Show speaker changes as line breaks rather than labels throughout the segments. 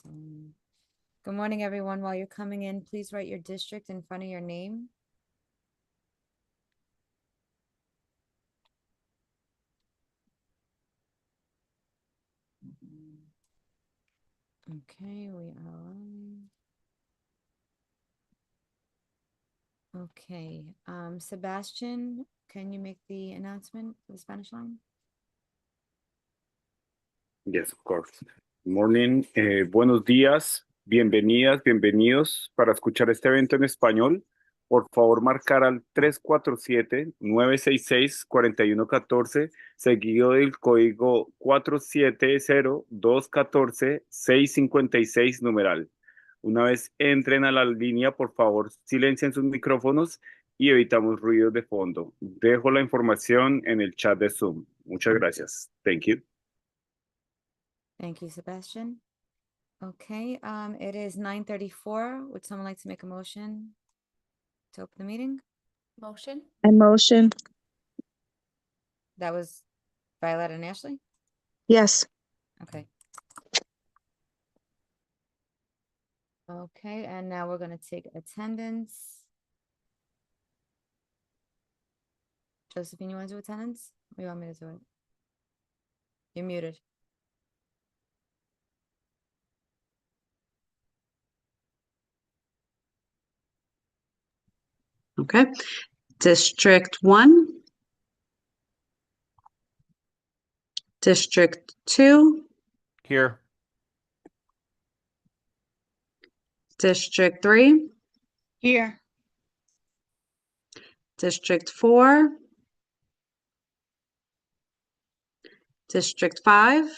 Good morning, everyone. While you're coming in, please write your district in front of your name. Okay, we are on. Okay, Sebastian, can you make the announcement for the Spanish line?
Yes, of course. Good morning, buenos días, bienvenidas, bienvenidos. Para escuchar este evento en español, por favor marcar al 347-966-4114, seguido del código 470-214-656 numeral. Una vez entren a la línea, por favor, silencien sus micrófonos y evitamos ruidos de fondo. Dejo la información en el chat de Zoom. Muchas gracias. Thank you.
Thank you, Sebastian. Okay, it is 9:34. Would someone like to make a motion to open the meeting?
Motion?
I motion.
That was Violetta and Ashley?
Yes.
Okay. Okay, and now we're gonna take attendance. Josephine, you want to do attendance? Or you want me to do it? You're muted.
Okay. District 1. District 2.
Here.
District 3.
Here.
District 4. District 5.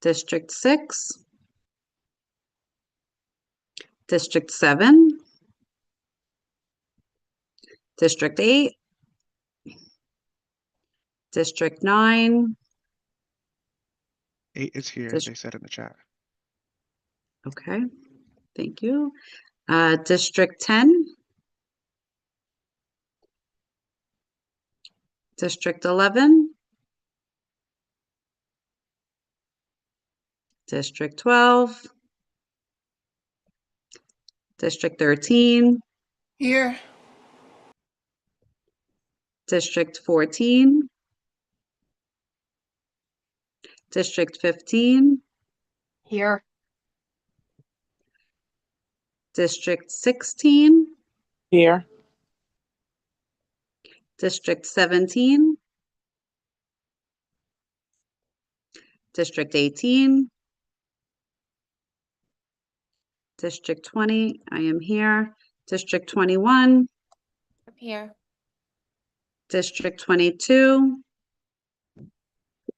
District 6. District 7. District 8. District 9.
8 is here,
Dis-
they said in the chat.
Okay, thank you. District 10. District 11. District 12. District 13.
Here.
District 14. District 15.
Here.
District 16.
Here.
District 17. District 18. District 20, I am here. District 21.
I'm here.
District 22.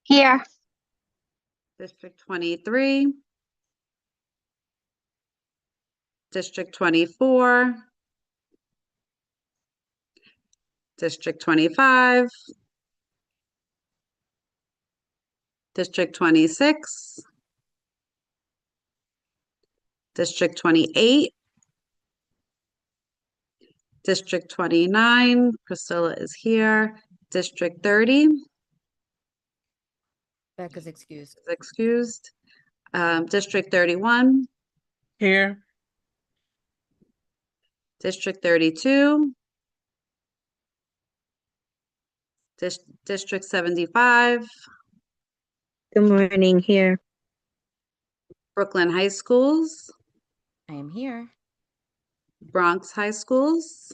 Here.
District 23. District 24. District 25. District 26. District 28. District 29, Priscilla is here. District 30
Becca's excused.
is excused. District 31.
Here.
District 32. District 75.
Good morning here.
Brooklyn High Schools.
I am here.
Bronx High Schools.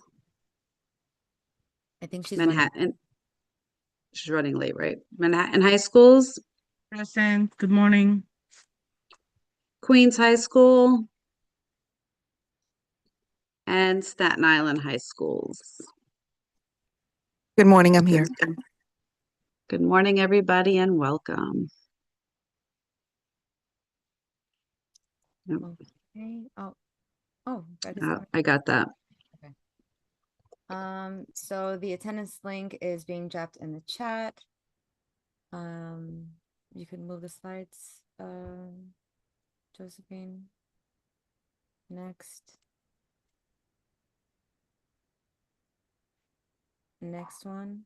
I think she's running.
Manhattan. She's running late, right? Manhattan High Schools.
Present. Good morning.
Queens High School. And Staten Island High Schools.
Good morning, I'm here.
Good morning, everybody, and welcome. Yep.
Okay. Becca's
I got that.
So the attendance link is being dropped in the chat. You can move the slides, Josephine. Next one.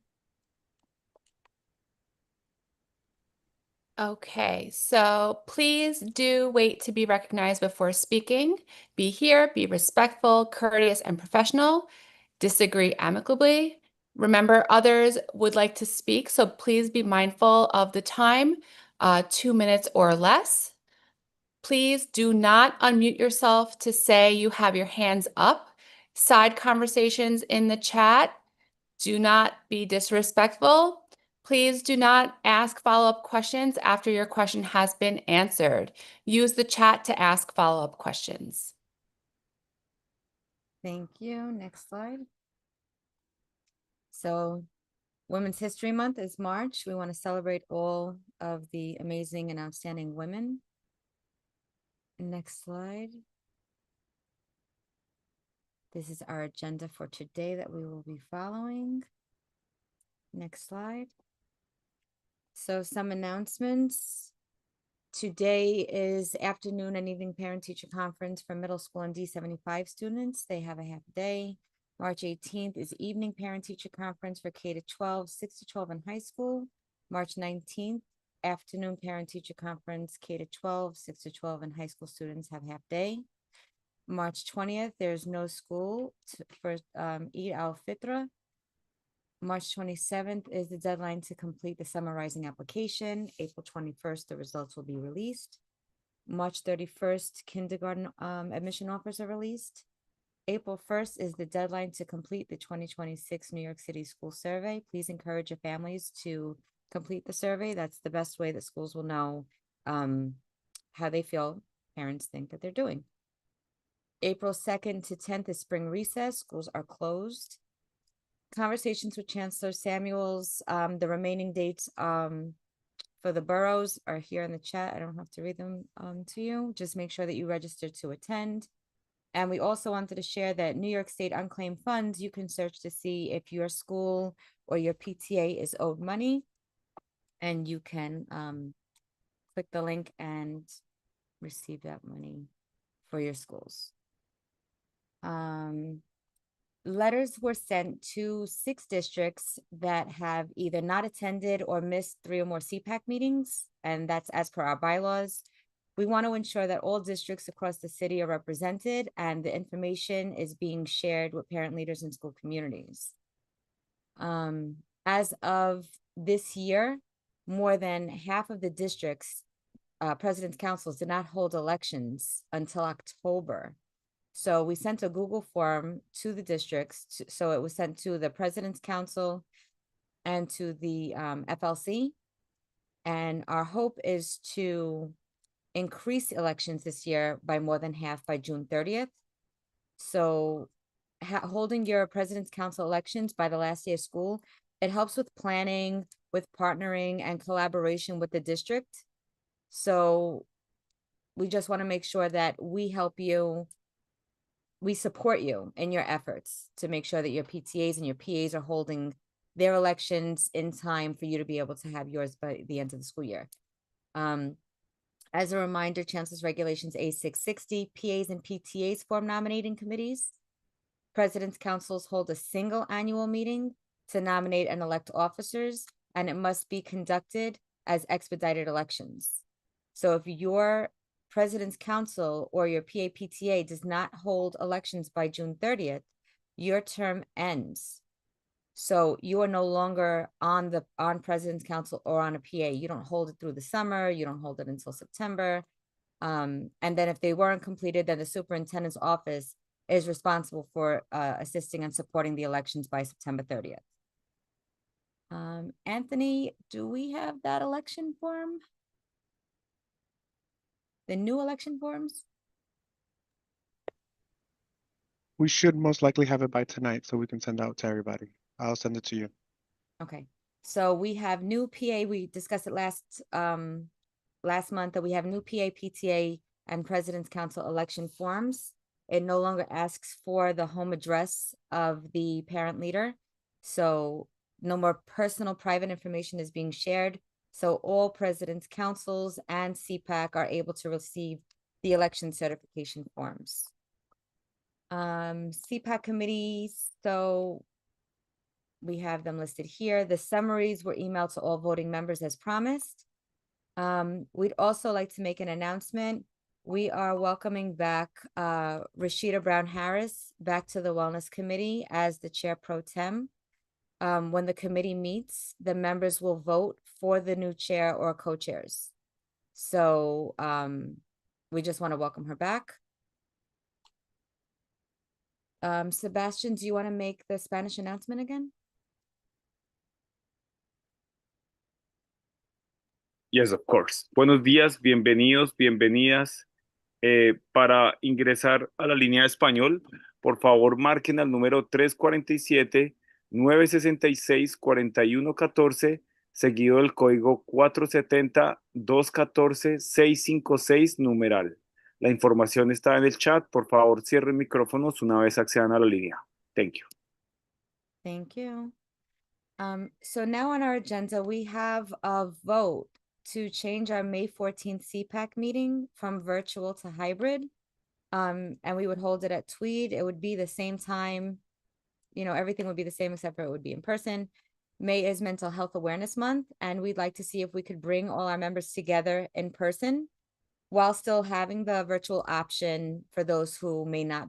Okay, so please do wait to be recognized before speaking. Be here, be respectful, courteous, and professional. Disagree amicably. Remember, others would like to speak, so please be mindful of the time, 2 minutes or less. Please do not unmute yourself to say you have your hands up. Side conversations in the chat. Do not be disrespectful. Please do not ask follow-up questions after your question has been answered. Use the chat to ask follow-up questions.
Thank you. Next slide. So Women's History Month is March. We want to celebrate all of the amazing and outstanding women. Next slide. This is our agenda for today that we will be following. Next slide. So some announcements. Today is afternoon and evening parent-teacher conference for middle school and D75 students. They have a half day. March 18th is evening parent-teacher conference for K-12, 6 to 12 in high school. March 19th, afternoon parent-teacher conference, K-12, 6 to 12 in high school students have half day. March 20th, there's no school for Eid al-Fitr. March 27th is the deadline to complete the summarizing application. April 21st, the results will be released. March 31st, kindergarten admission offers are released. April 1st is the deadline to complete the 2026 New York City School Survey. Please encourage your families to complete the survey. That's the best way that schools will know how they feel parents think that they're doing. April 2nd to 10th is spring recess. Schools are closed. Conversations with Chancellor Samuels. The remaining dates for the boroughs are here in the chat. I don't have to read them to you. Just make sure that you register to attend. And we also wanted to share that New York State unclaimed funds, you can search to see if your school or your PTA is owed money. And you can click the link and receive that money for your schools. Letters were sent to 6 districts that have either not attended or missed 3 or more CPAC meetings, and that's as per our bylaws. We want to ensure that all districts across the city are represented and the information is being shared with parent leaders and school communities. As of this year, more than half of the districts, president's councils did not hold elections until October. So we sent a Google form to the districts. So it was sent to the President's Council and to the FLC. And our hope is to increase elections this year by more than half by June 30th. So holding your President's Council elections by the last day of school, it helps with planning, with partnering and collaboration with the district. So we just want to make sure that we help you. We support you in your efforts to make sure that your PTAs and your PAs are holding their elections in time for you to be able to have yours by the end of the school year. As a reminder, Chancellor's Regulations A660, PAs and PTAs form nominating committees. President's councils hold a single annual meeting to nominate and elect officers, and it must be conducted as expedited elections. So if your President's Council or your PA-PTA does not hold elections by June 30th, your term ends. So you are no longer on President's Council or on a PA. You don't hold it through the summer. You don't hold it until September. And then if they weren't completed, then the superintendent's office is responsible for assisting and supporting the elections by September 30th. Anthony, do we have that election form? The new election forms?
We should most likely have it by tonight so we can send out to everybody. I'll send it to you.
Okay, so we have new PA, we discussed it last month that we have new PA, PTA, and President's Council election forms. It no longer asks for the home address of the parent leader. So no more personal private information is being shared. So all President's Councils and CPAC are able to receive the election certification forms. CPAC committees, so we have them listed here. The summaries were emailed to all voting members as promised. We'd also like to make an announcement. We are welcoming back Rashida Brown Harris back to the Wellness Committee as the Chair Pro Tem. When the committee meets, the members will vote for the new chair or co-chairs. So we just want to welcome her back. Sebastian, do you want to make the Spanish announcement again?
Yes, of course. Buenos días, bienvenidos, bienvenidas. Para ingresar a la línea de español, por favor marquen al número 347-966-4114, seguido del código 470-214-656 numeral. La información está en el chat. Por favor, cierren micrófonos una vez accedan a la línea. Thank you.
Thank you. So now on our agenda, we have a vote to change our May 14th CPAC meeting from virtual to hybrid. And we would hold it at Tweed. It would be the same time, you know, everything would be the same except for it would be in person. May is Mental Health Awareness Month, and we'd like to see if we could bring all our members together in person while still having the virtual option for those who may not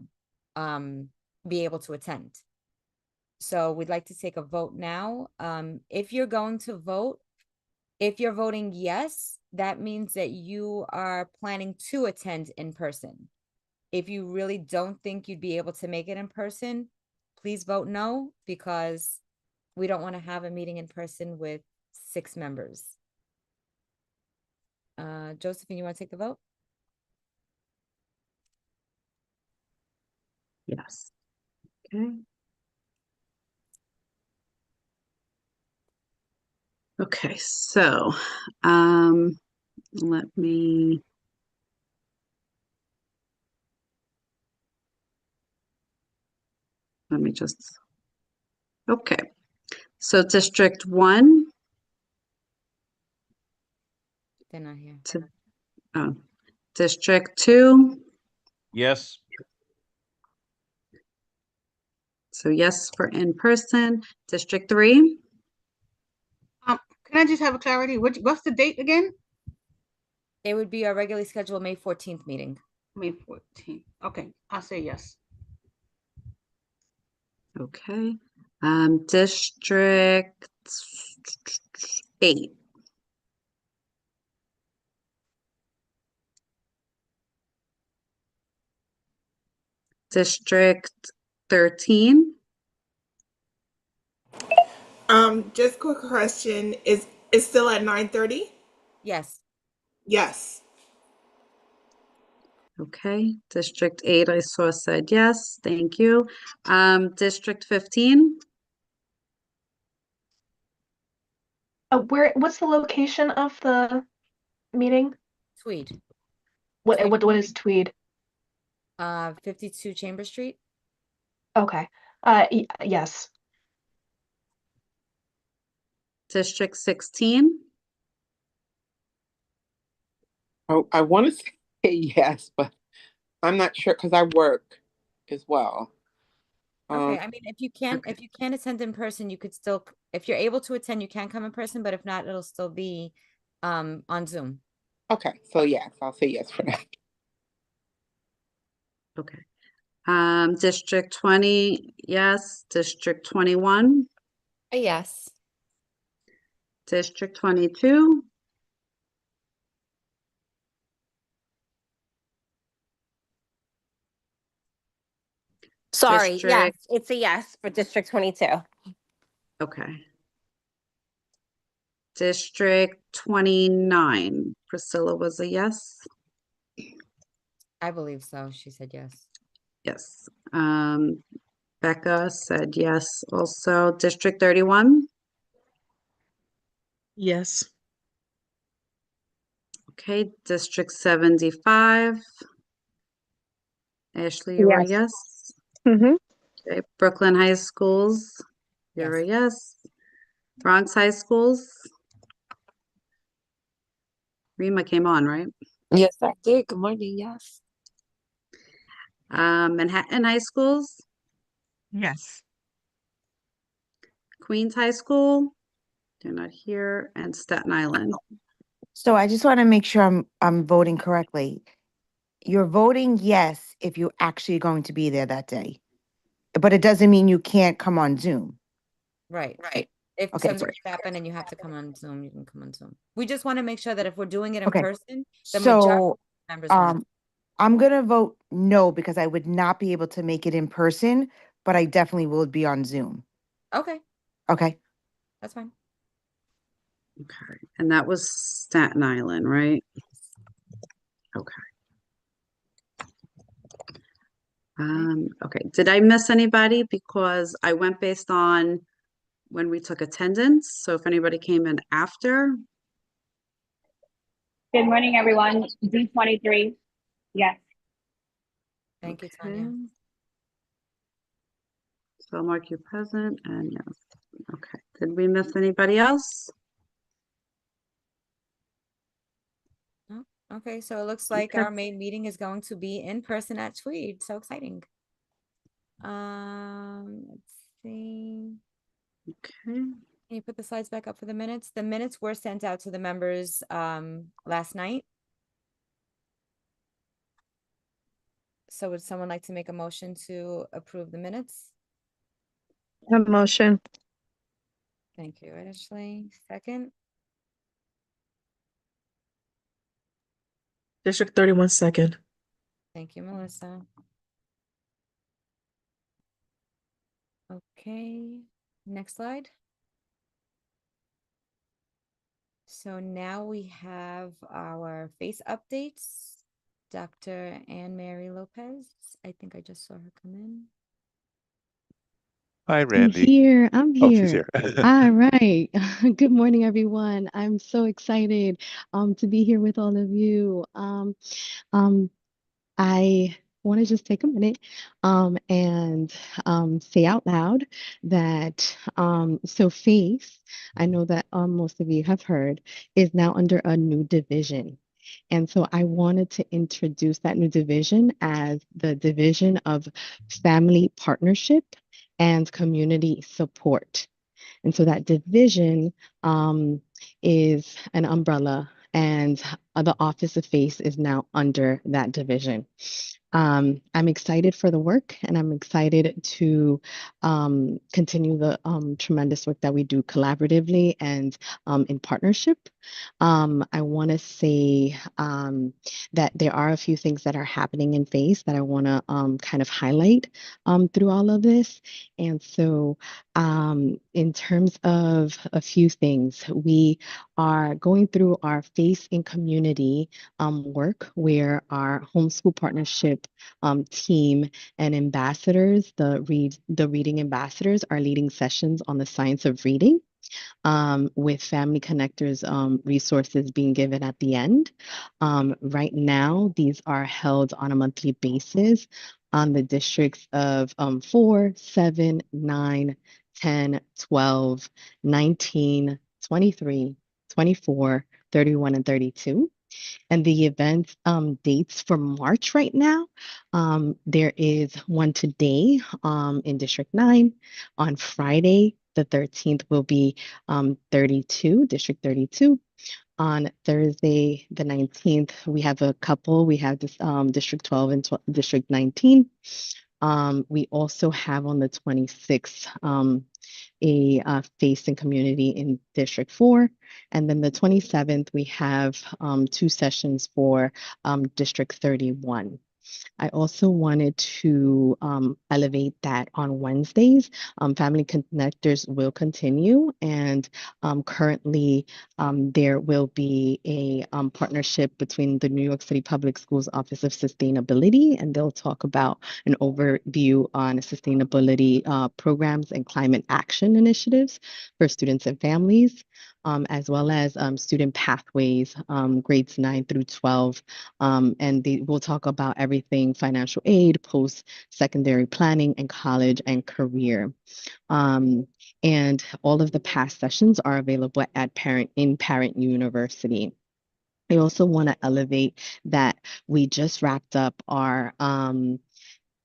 be able to attend. So we'd like to take a vote now. If you're going to vote, if you're voting yes, that means that you are planning to attend in person. If you really don't think you'd be able to make it in person, please vote no, because we don't want to have a meeting in person with 6 members. Josephine, you want to take the vote?
Yes. Okay. Okay, so let me just, okay. So District 1,
They're not here.
District 2,
Yes.
so yes for in person. District 3,
Can I just have a clarity? What's the date again?
It would be our regularly scheduled May 14th meeting.
May 14th. Okay, I'll say yes.
okay. District 8, District 13,
Just quick question. Is it still at 9:30?
Yes.
Yes.
okay. District 8, I saw said yes, thank you. District 15,
What's the location of the meeting?
Tweed.
What is Tweed?
52 Chamber Street.
Okay. Yes.
District 16,
Oh, I want to say yes, but I'm not sure because I work as well.
Okay, I mean, if you can't
okay.
attend in person, you could still, if you're able to attend, you can come in person, but if not, it'll still be on Zoom.
Okay, so yes, I'll say yes for that.
Okay. District 20, yes. District 21,
A yes.
District 22,
Sorry, yes,
District,
it's a yes for District 22.
okay. District 29, Priscilla was a yes.
I believe so. She said yes.
Yes. Becca said yes also. District 31,
Yes.
okay. District 75, Ashley, you were a
Yes.
yes.
Mm-hmm.
Okay. Brooklyn High Schools, you're a yes. Bronx High Schools, Rima came on, right?
Yes, I did. Good morning. Yes.
Manhattan High Schools,
Yes.
Queens High School, they're not here, and Staten Island.
So I just want to make sure I'm voting correctly. You're voting yes if you're actually going to be there that day, but it doesn't mean you can't come on Zoom.
Right.
Right.
If
Okay,
something
great.
happened and you have to come on Zoom, you can come on Zoom. We just want to make sure that if we're doing it in
Okay.
person, the majority
So
of members want to.
I'm gonna vote no because I would not be able to make it in person, but I definitely will be on Zoom.
Okay,
Okay.
that's fine.
Okay, and that was Staten Island, right? Okay. Okay, did I miss anybody? Because I went based on when we took attendance, so if anybody came in after.
Good morning, everyone. D23, yes.
Thank you, Tanya.
Okay. So I'll mark you present and yes. Okay, did we miss anybody else?
No? Okay, so it looks like
Okay.
our main meeting is going to be in person at Tweed. So exciting. Let's see.
Okay.
Can you put the slides back up for the minutes? The minutes were sent out to the members last night. So would someone like to make a motion to approve the minutes?
A motion.
Thank you, Ashley. Second,
District 31 second.
thank you, Melissa. Okay, next slide. So now we have our face updates. Dr. Anne Mary Lopez. I think I just saw her come in.
Hi,
I'm
Randy.
here. I'm
Oh, she's
here.
here.
All right. Good morning, everyone. I'm so excited to be here with all of you. I want to just take a minute and say out loud that so FACE, I know that most of you have heard, is now under a new division. And so I wanted to introduce that new division as the Division of Family Partnership and Community Support. And so that division is an umbrella, and the Office of FACE is now under that division. I'm excited for the work, and I'm excited to continue the tremendous work that we do collaboratively and in partnership. I want to say that there are a few things that are happening in FACE that I want to kind of highlight through all of this. And so, in terms of a few things, we are going through our FACE in Community work where our homeschool partnership team and ambassadors, the reading ambassadors, are leading sessions on the science of reading. With Family Connectors resources being given at the end. Right now, these are held on a monthly basis on the districts of 4, 7, 9, 10, 12, 19, 23, 24, 31, and 32. And the event dates for March right now, there is one today in District 9. On Friday, the 13th, will be 32, District 32. On Thursday, the 19th, we have a couple. We have this District 12 and District 19. We also have on the 26th a FACE in Community in District 4. And then the 27th, we have 2 sessions for District 31. I also wanted to elevate that on Wednesdays. Family Connectors will continue, and currently there will be a partnership between the New York City Public Schools Office of Sustainability, and they'll talk about an overview on sustainability programs and climate action initiatives for students and families, as well as student pathways, grades 9 through 12. And we'll talk about everything financial aid, post-secondary planning, and college and career. And all of the past sessions are available at Parent University. I also want to elevate that we just wrapped up our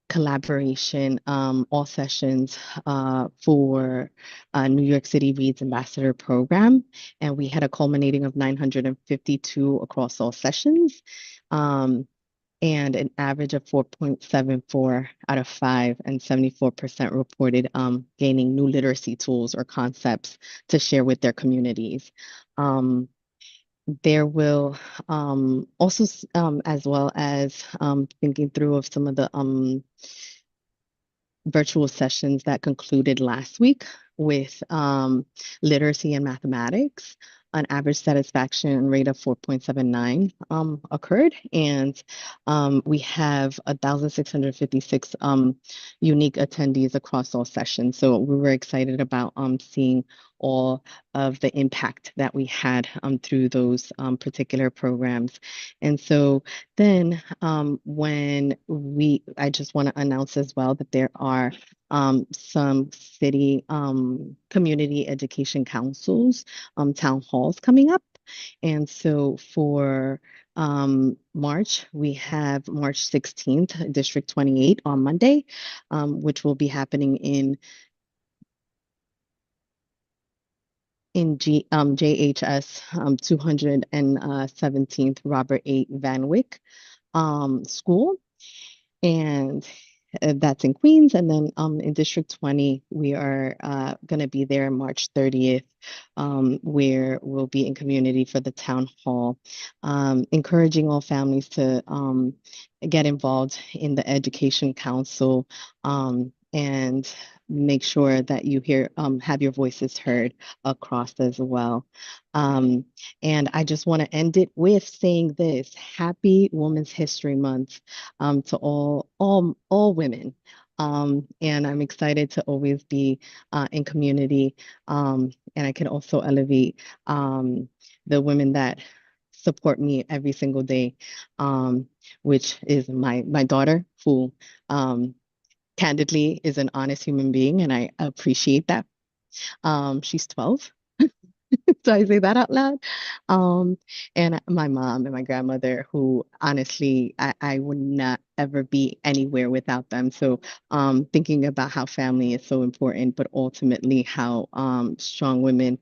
collaboration, all sessions for New York City Reads Ambassador Program. And we had a culminating of 952 across all sessions. And an average of 4.74 out of 5, and 74% reported gaining new literacy tools or concepts to share with their communities. There will also, as well as thinking through of some of the virtual sessions that concluded last week with literacy and mathematics. An average satisfaction rate of 4.79 occurred, and we have 1,656 unique attendees across all sessions. So we were excited about seeing all of the impact that we had through those particular programs. And so then I just want to announce as well that there are some city community education councils, town halls coming up. And so for March, we have March 16th, District 28 on Monday, which will be happening in JHS 217th Robert A. Van Wyck School. And that's in Queens. And then in District 20, we are going to be there March 30th, where we'll be in community for the town hall, encouraging all families to get involved in the Education Council and make sure that you have your voices heard across as well. And I just want to end it with saying this: Happy Women's History Month to all women. And I'm excited to always be in community. And I can also elevate the women that support me every single day, which is my daughter, who candidly is an honest human being, and I appreciate that. She's 12. So I say that out loud. And my mom and my grandmother, who honestly, I would not ever be anywhere without them. So thinking about how family is so important, but ultimately how strong women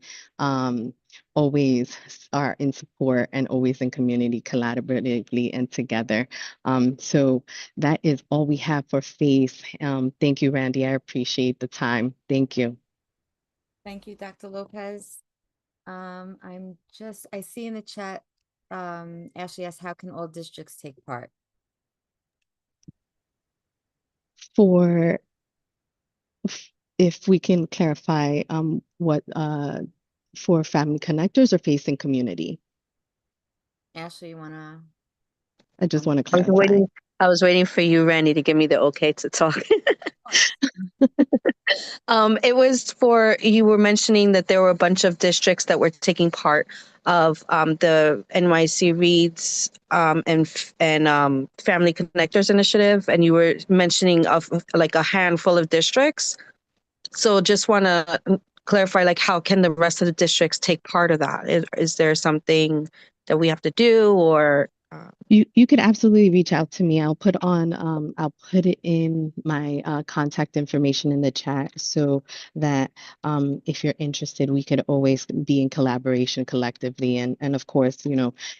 always are in support and always in community collaboratively and together. So that is all we have for FACE. Thank you, Randy. I appreciate the time. Thank you.
Thank you, Dr. Lopez. I see in the chat, Ashley asks, how can all districts take part?
If we can clarify what for family connectors or facing community.
Ashley, you wanna?
I just want to
I was
clarify.
waiting for you, Randy, to give me the okay to talk. It was for, you were mentioning that there were a bunch of districts that were taking part of the NYC Reads and Family Connectors Initiative, and you were mentioning of like a handful of districts. So just want to clarify, like, how can the rest of the districts take part of that? Is there something that we have to do, or?
You could absolutely reach out to me. I'll put it in my contact information in the chat, so that if you're interested, we could always be in collaboration collectively. And of course,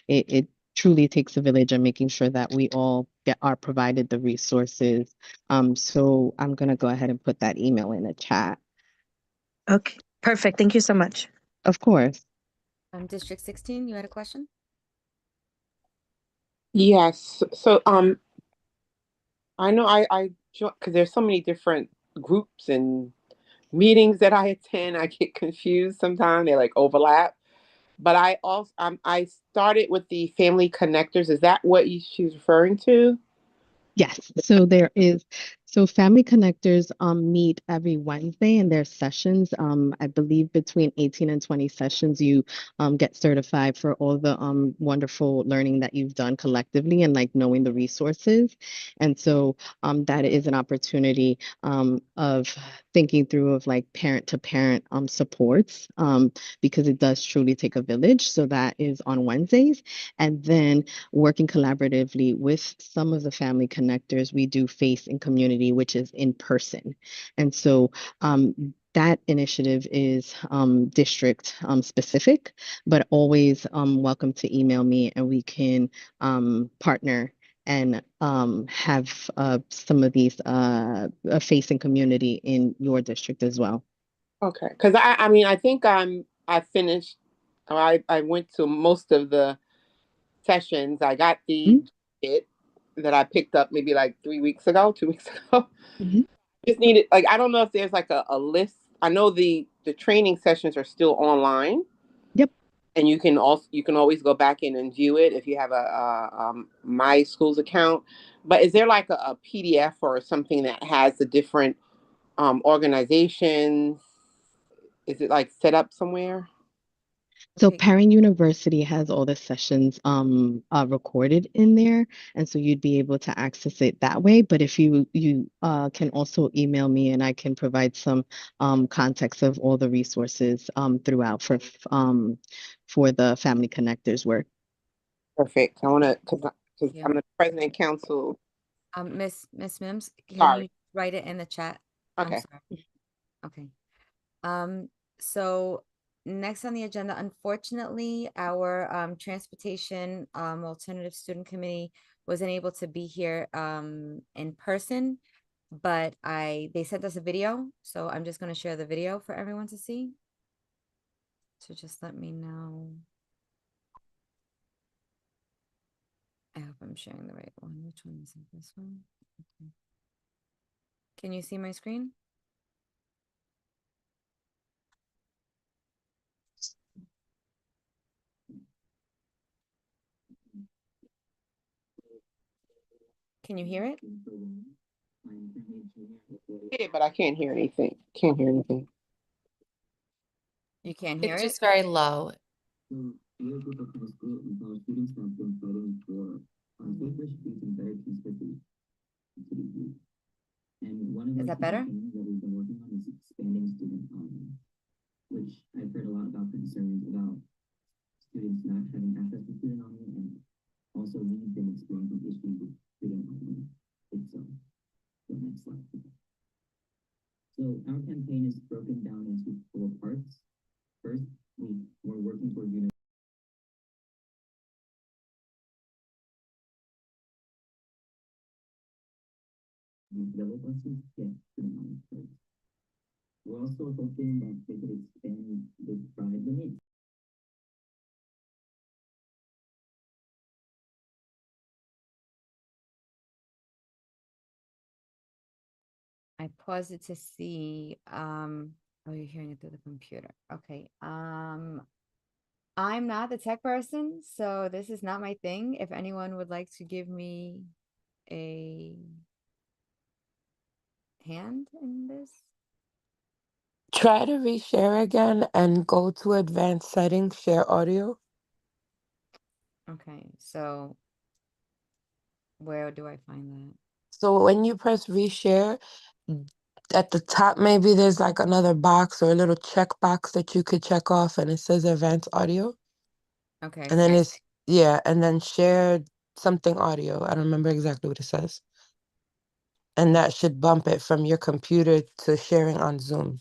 it truly takes a village, and making sure that we all are provided the resources. So I'm gonna go ahead and put that email in the chat.
Okay, perfect. Thank you so much.
Of course.
District 16, you had a question?
Yes. So I know I because there's so many different groups and meetings that I attend. I get confused sometimes. They like overlap. But I also I started with the Family Connectors. Is that what she's referring to?
Yes, so Family Connectors meet every Wednesday in their sessions. I believe between 18 and 20 sessions, you get certified for all the wonderful learning that you've done collectively, and like knowing the resources. And so that is an opportunity of thinking through of like parent to parent supports, because it does truly take a village. So that is on Wednesdays. And then working collaboratively with some of the family connectors, we do FACE in community community, which is in person. And so that initiative is district specific, but always welcome to email me and we can partner and have some of these a facing community in your district as well.
Okay, because I mean, I think I finished. Or I went to most of the sessions. I got the it that I picked up maybe like 2 weeks ago. Just needed, like, I don't know if there's like a list. I know the training sessions are still online.
Yep.
And you can always go back in and view it if you have a My Schools account. But is there like a PDF or something that has the different organizations? Is it like set up somewhere?
So Parent University has all the sessions recorded in there, and so you'd be able to access it that way. But if you can also email me, and I can provide some context of all the resources throughout for the Family Connectors work.
Perfect. I want to, because
Yeah.
I'm the president council.
Miss Mims, can
Sorry.
you write it in the chat?
Okay.
I'm sorry. Okay. So next on the agenda, unfortunately, our transportation alternative student committee wasn't able to be here in person, but they sent us a video, so I'm just going to share the video for everyone to see. So just let me know. I hope I'm sharing the right one. Which one is it? This one? Okay. Can you see my screen? Can you hear it?
Yeah, but I can't hear anything. Can't hear anything.
You can't hear
It's
it?
just very low.
Is that better?
Which I've heard a lot about concerns about students not having access to student housing, and also we've been experiencing issues with student housing itself. The next slide. So our campaign is broken down into 4 parts. First, we're working towards yellow buses get student housing first. We're also hoping that they could expand the pride limit.
I paused it to see, oh, you're hearing it through the computer. Okay. I'm not the tech person, so this is not my thing. If anyone would like to give me a hand in this.
Try to reshare again and go to advanced settings, share audio.
Okay, so where do I find that?
So when you press reshare, at the top, maybe there's like another box or a little check box that you could check off and it says advanced audio.
Okay.
And then and then share something audio. I don't remember exactly what it says. And that should bump it from your computer to sharing on Zoom.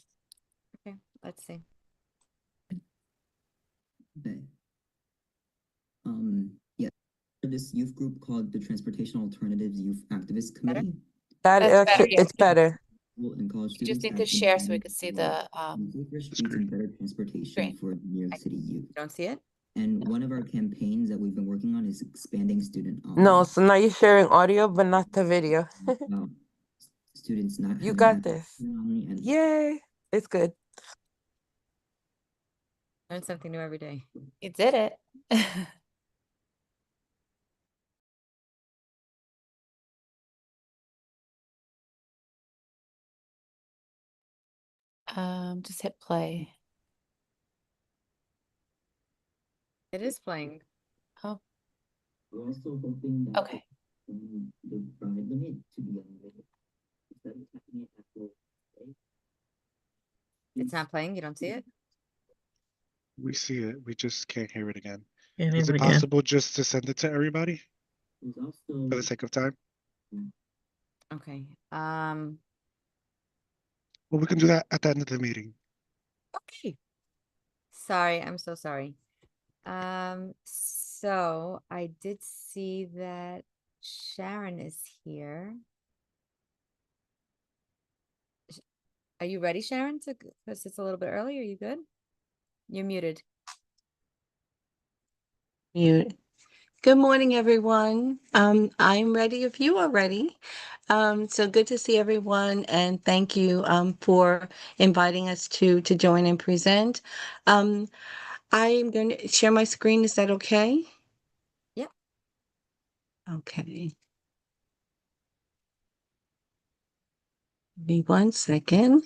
Okay, let's see.
Okay. Yeah, this youth group called the Transportation Alternatives Youth Activist Committee.
It's better.
And college
You just
students
need to
acting
share so we can see the
safer streets and better transportation for New York City youth.
Don't see it?
And one of our campaigns that we've been working on is expanding student
No, so now you're sharing audio, but not the video.
students not
You
having
got
access
this.
to student housing and
Yay. It's good.
Learn something new every day.
You did it. Just hit play.
It is playing.
Oh,
we're also hoping that
okay.
the pride limit to be unlimited. Instead of having it at full rate.
It's not playing. You don't see it?
We see it. We just can't hear it again.
Can't hear
Is
it
it
again.
possible just to send it to everybody
There's also
for the sake of time?
Okay.
Well, we can do that at the end of the meeting.
Okay. Sorry, I'm so sorry. So I did see that Sharon is here. Are you ready, Sharon? Because it's a little bit early. Are you good? You're muted.
Mute. Good morning, everyone. I'm ready if you are ready. So good to see everyone, and thank you for inviting us to join and present. I'm going to share my screen. Is that okay?
Yep.
Okay. Give me 1 second.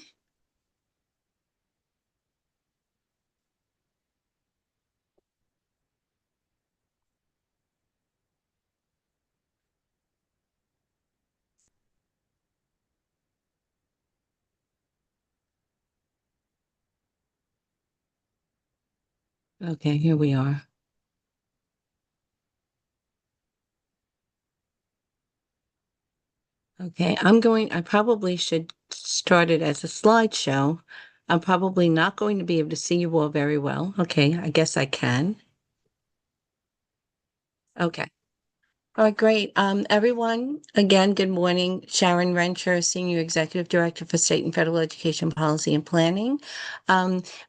Okay, here we are. Okay, I probably should start it as a slideshow. I'm probably not going to be able to see you all very well. Okay, I guess I can. Okay. All right, great. Everyone, again, good morning. Sharon Rencher, Senior Executive Director for State and Federal Education Policy and Planning.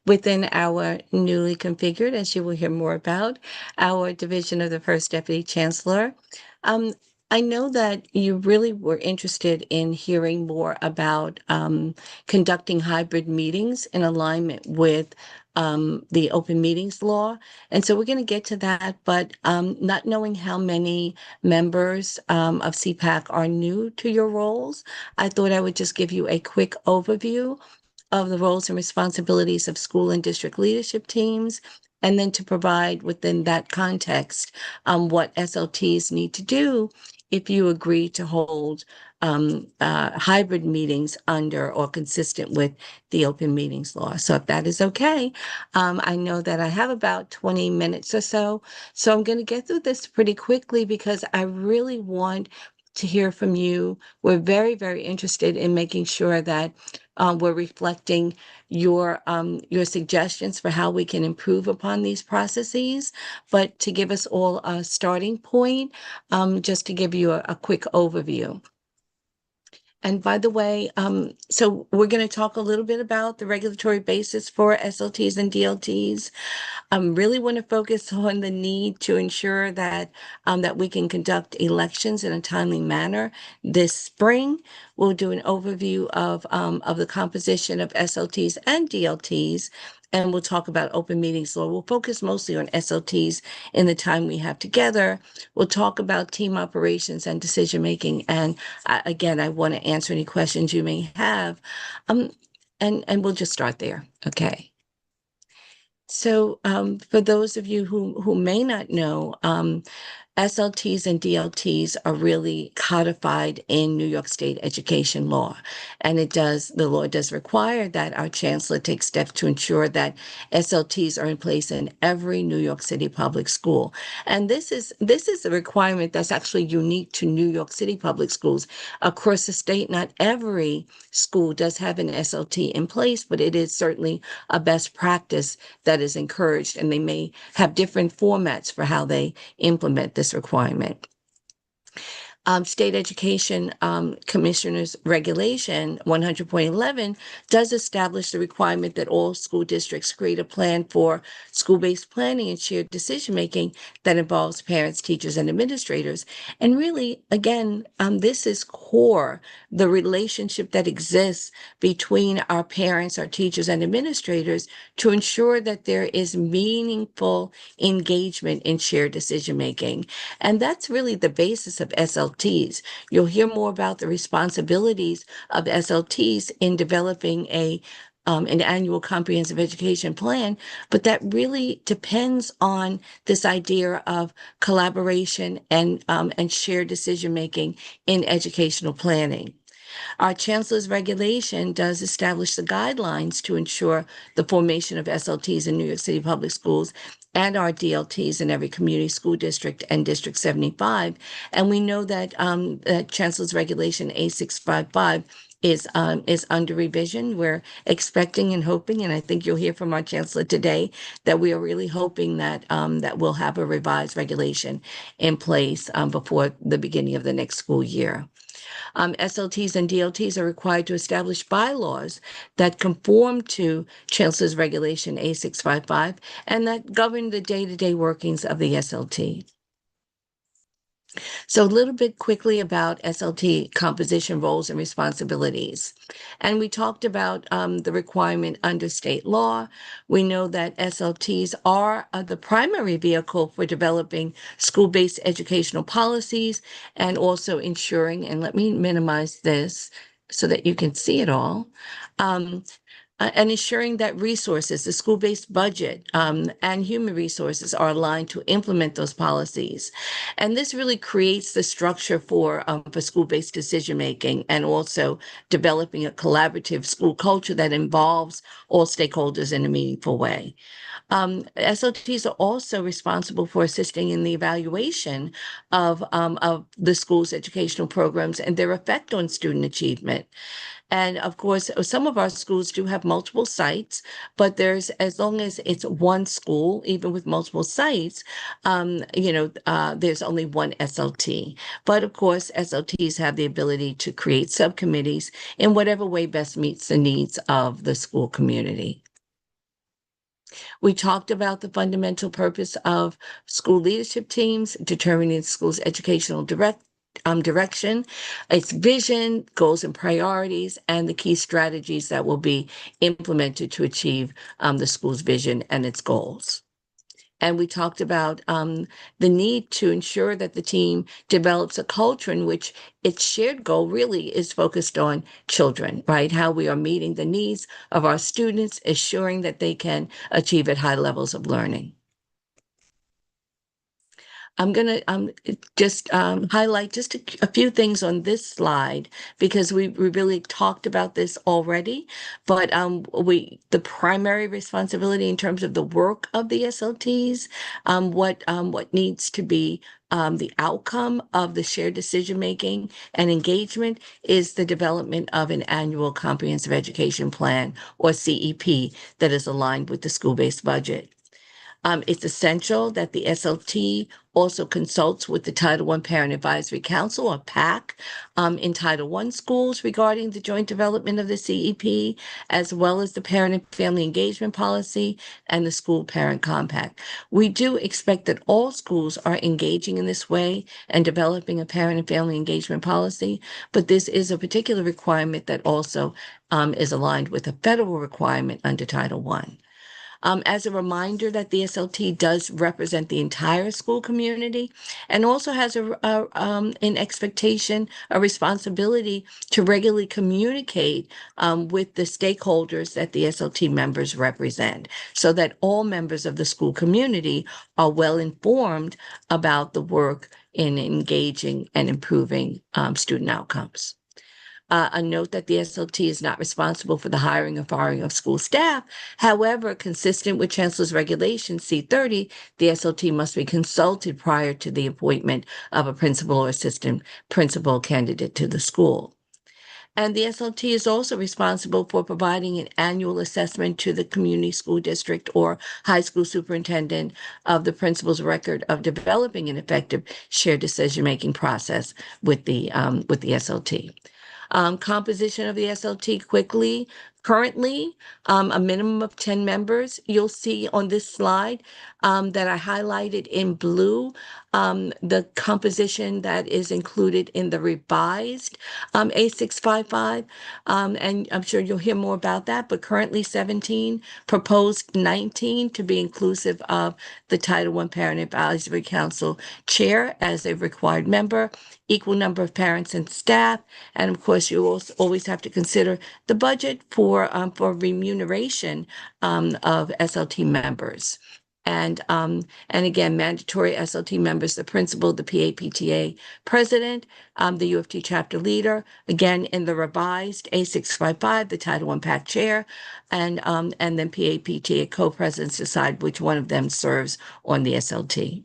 Within our newly configured, as you will hear more about, our Division of the First Deputy Chancellor. I know that you really were interested in hearing more about conducting hybrid meetings in alignment with the open meetings law. And so we're going to get to that, but not knowing how many members of CPAC are new to your roles, I thought I would just give you a quick overview of the roles and responsibilities of school and district leadership teams, and then to provide within that context what SLTs need to do if you agree to hold hybrid meetings under or consistent with the open meetings law. So if that is okay, I know that I have about 20 minutes or so. So I'm going to get through this pretty quickly because I really want to hear from you. We're very, very interested in making sure that we're reflecting your suggestions for how we can improve upon these processes. But to give us all a starting point, just to give you a quick overview. And by the way, so we're going to talk a little bit about the regulatory basis for SLTs and DLTs. Really want to focus on the need to ensure that that we can conduct elections in a timely manner this spring. We'll do an overview of the composition of SLTs and DLTs, and we'll talk about open meetings law. We'll focus mostly on SLTs in the time we have together. We'll talk about team operations and decision making. And again, I want to answer any questions you may have. And we'll just start there. Okay. So for those of you who may not know, SLTs and DLTs are really codified in New York State education law. And the law does require that our chancellor take steps to ensure that SLTs are in place in every New York City public school. And this is a requirement that's actually unique to New York City public schools. Across the state, not every school does have an SLT in place, but it is certainly a best practice that is encouraged, and they may have different formats for how they implement this requirement. State Education Commissioner's Regulation 100.11 does establish the requirement that all school districts create a plan for school-based planning and shared decision-making that involves parents, teachers, and administrators. And really, again, this is core, the relationship that exists between our parents, our teachers, and administrators to ensure that there is meaningful engagement in shared decision-making. And that's really the basis of SLTs. You'll hear more about the responsibilities of SLTs in developing an annual comprehensive education plan, but that really depends on this idea of collaboration and shared decision making in educational planning. Our chancellor's regulation does establish the guidelines to ensure the formation of SLTs in New York City public schools and our DLTs in every community school district and District 75. And we know that that Chancellor's Regulation A655 is under revision. We're expecting and hoping, and I think you'll hear from our chancellor today, that we are really hoping that that we'll have a revised regulation in place before the beginning of the next school year. SLTs and DLTs are required to establish bylaws that conform to Chancellor's Regulation A655 and that govern the day-to-day workings of the SLT. So a little bit quickly about SLT composition, roles, and responsibilities. And we talked about the requirement under state law. We know that SLTs are the primary vehicle for developing school-based educational policies and also ensuring, and let me minimize this so that you can see it all, and ensuring that resources, the school-based budget, and human resources are aligned to implement those policies. And this really creates the structure for school-based decision-making and also developing a collaborative school culture that involves all stakeholders in a meaningful way. SLTs are also responsible for assisting in the evaluation of the school's educational programs and their effect on student achievement. And of course, some of our schools do have multiple sites, but as long as it's one school, even with multiple sites, there's only one SLT. But of course, SLTs have the ability to create subcommittees in whatever way best meets the needs of the school community. We talked about the fundamental purpose of school leadership teams, determining the school's educational direction, its vision, goals and priorities, and the key strategies that will be implemented to achieve the school's vision and its goals. And we talked about the need to ensure that the team develops a culture in which its shared goal really is focused on children, right? How we are meeting the needs of our students, assuring that they can achieve at high levels of learning. I'm going to just highlight just a few things on this slide because we really talked about this already. But the primary responsibility in terms of the work of the SLTs, what needs to be the outcome of the shared decision making and engagement is the development of an annual comprehensive education plan, or CEP, that is aligned with the school-based budget. It's essential that the SLT also consults with the Title I Parent Advisory Council, or PAC, in Title I schools regarding the joint development of the CEP, as well as the Parent and Family Engagement Policy and the School Parent Compact. We do expect that all schools are engaging in this way and developing a parent and family engagement policy, but this is a particular requirement that also is aligned with a federal requirement under Title I. As a reminder that the SLT does represent the entire school community and also has an expectation, a responsibility to regularly communicate with the stakeholders that the SLT members represent, so that all members of the school community are well informed about the work in engaging and improving student outcomes. A note that the SLT is not responsible for the hiring or firing of school staff. However, consistent with Chancellor's Regulation C30, the SLT must be consulted prior to the appointment of a principal or assistant principal candidate to the school. And the SLT is also responsible for providing an annual assessment to the community school district or high school superintendent of the principal's record of developing an effective shared decision-making process with the SLT. Composition of the SLT quickly. Currently, a minimum of 10 members. You'll see on this slide that I highlighted in blue the composition that is included in the revised A655. And I'm sure you'll hear more about that, but currently 17, proposed 19 to be inclusive of the Title I Parent Advisory Council chair as a required member, equal number of parents and staff, and of course, you also always have to consider the budget for remuneration of SLT members. And again, mandatory SLT members, the principal, the PAPTA president, the UFT chapter leader, again, in the revised A655, the Title I PAC chair, and then PAPTA co-presidents decide which one of them serves on the SLT.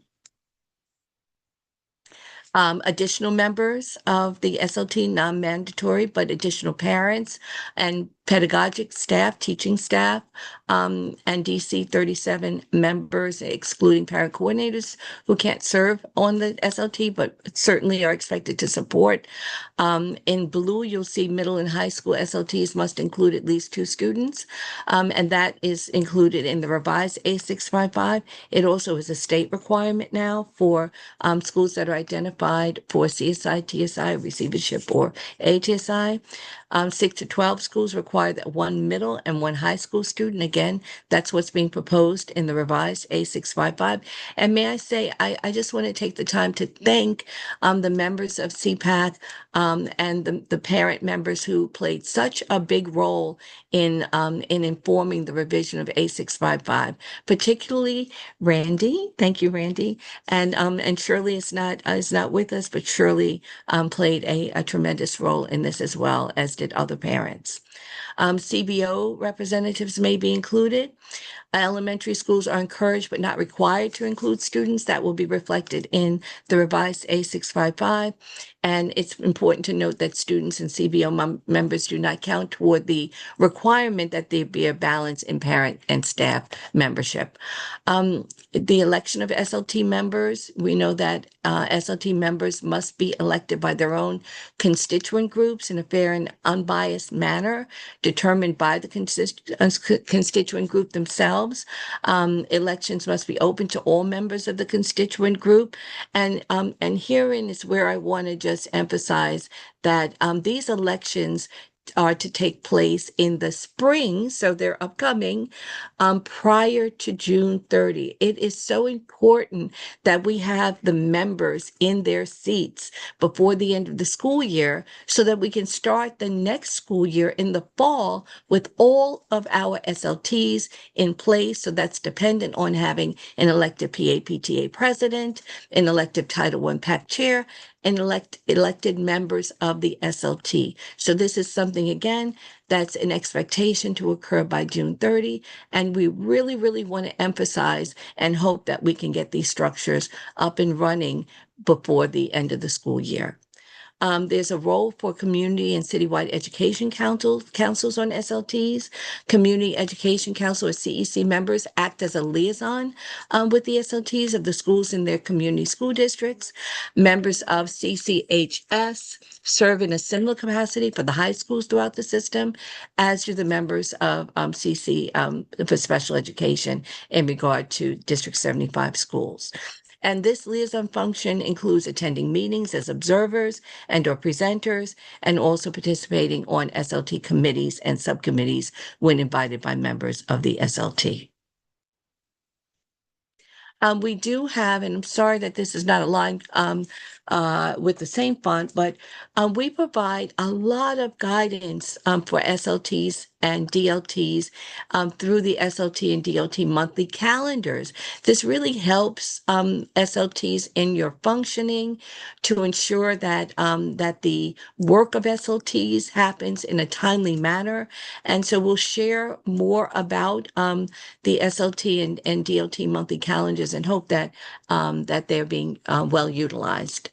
Additional members of the SLT, non-mandatory, but additional parents and pedagogic staff, teaching staff, and DC 37 members, excluding parent coordinators who can't serve on the SLT, but certainly are expected to support. In blue, you'll see middle and high school SLTs must include at least 2 students, and that is included in the revised A655. It also is a state requirement now for schools that are identified for CSI, TSI, receivership, or ATSI. 6 to 12 schools require that 1 middle and 1 high school student. Again, that's what's being proposed in the revised A655. And may I say, I just want to take the time to thank the members of CPAC and the parent members who played such a big role in informing the revision of A655, particularly Randy. Thank you, Randy. And Shirley is not with us, but Shirley played a tremendous role in this as well, as did other parents. CBO representatives may be included. Elementary schools are encouraged but not required to include students. That will be reflected in the revised A655. And it's important to note that students and CBO members do not count toward the requirement that there be a balance in parent and staff membership. The election of SLT members, we know that SLT members must be elected by their own constituent groups in a fair and unbiased manner, determined by the constituent group themselves. Elections must be open to all members of the constituent group. And herein is where I want to just emphasize that these elections are to take place in the spring, so they're upcoming, prior to June 30. It is so important that we have the members in their seats before the end of the school year so that we can start the next school year in the fall with all of our SLTs in place. So that's dependent on having an elected PAPTA president, an elected Title I PAC chair, and elected members of the SLT. So this is something, again, that's an expectation to occur by June 30. And we really, really want to emphasize and hope that we can get these structures up and running before the end of the school year. There's a role for community and citywide education councils on SLTs. Community Education Council or CEC members act as a liaison with the SLTs of the schools in their community school districts. Members of CCHS serve in a similar capacity for the high schools throughout the system, as do the members of CC for special education in regard to District 75 schools. And this liaison function includes attending meetings as observers and or presenters, and also participating on SLT committees and subcommittees when invited by members of the SLT. We do have, and I'm sorry that this is not aligned with the same font, but we provide a lot of guidance for SLTs and DLTs through the SLT and DLT monthly calendars. This really helps SLTs in your functioning to ensure that that the work of SLTs happens in a timely manner. And so we'll share more about the SLT and DLT monthly calendars and hope that that they're being well utilized.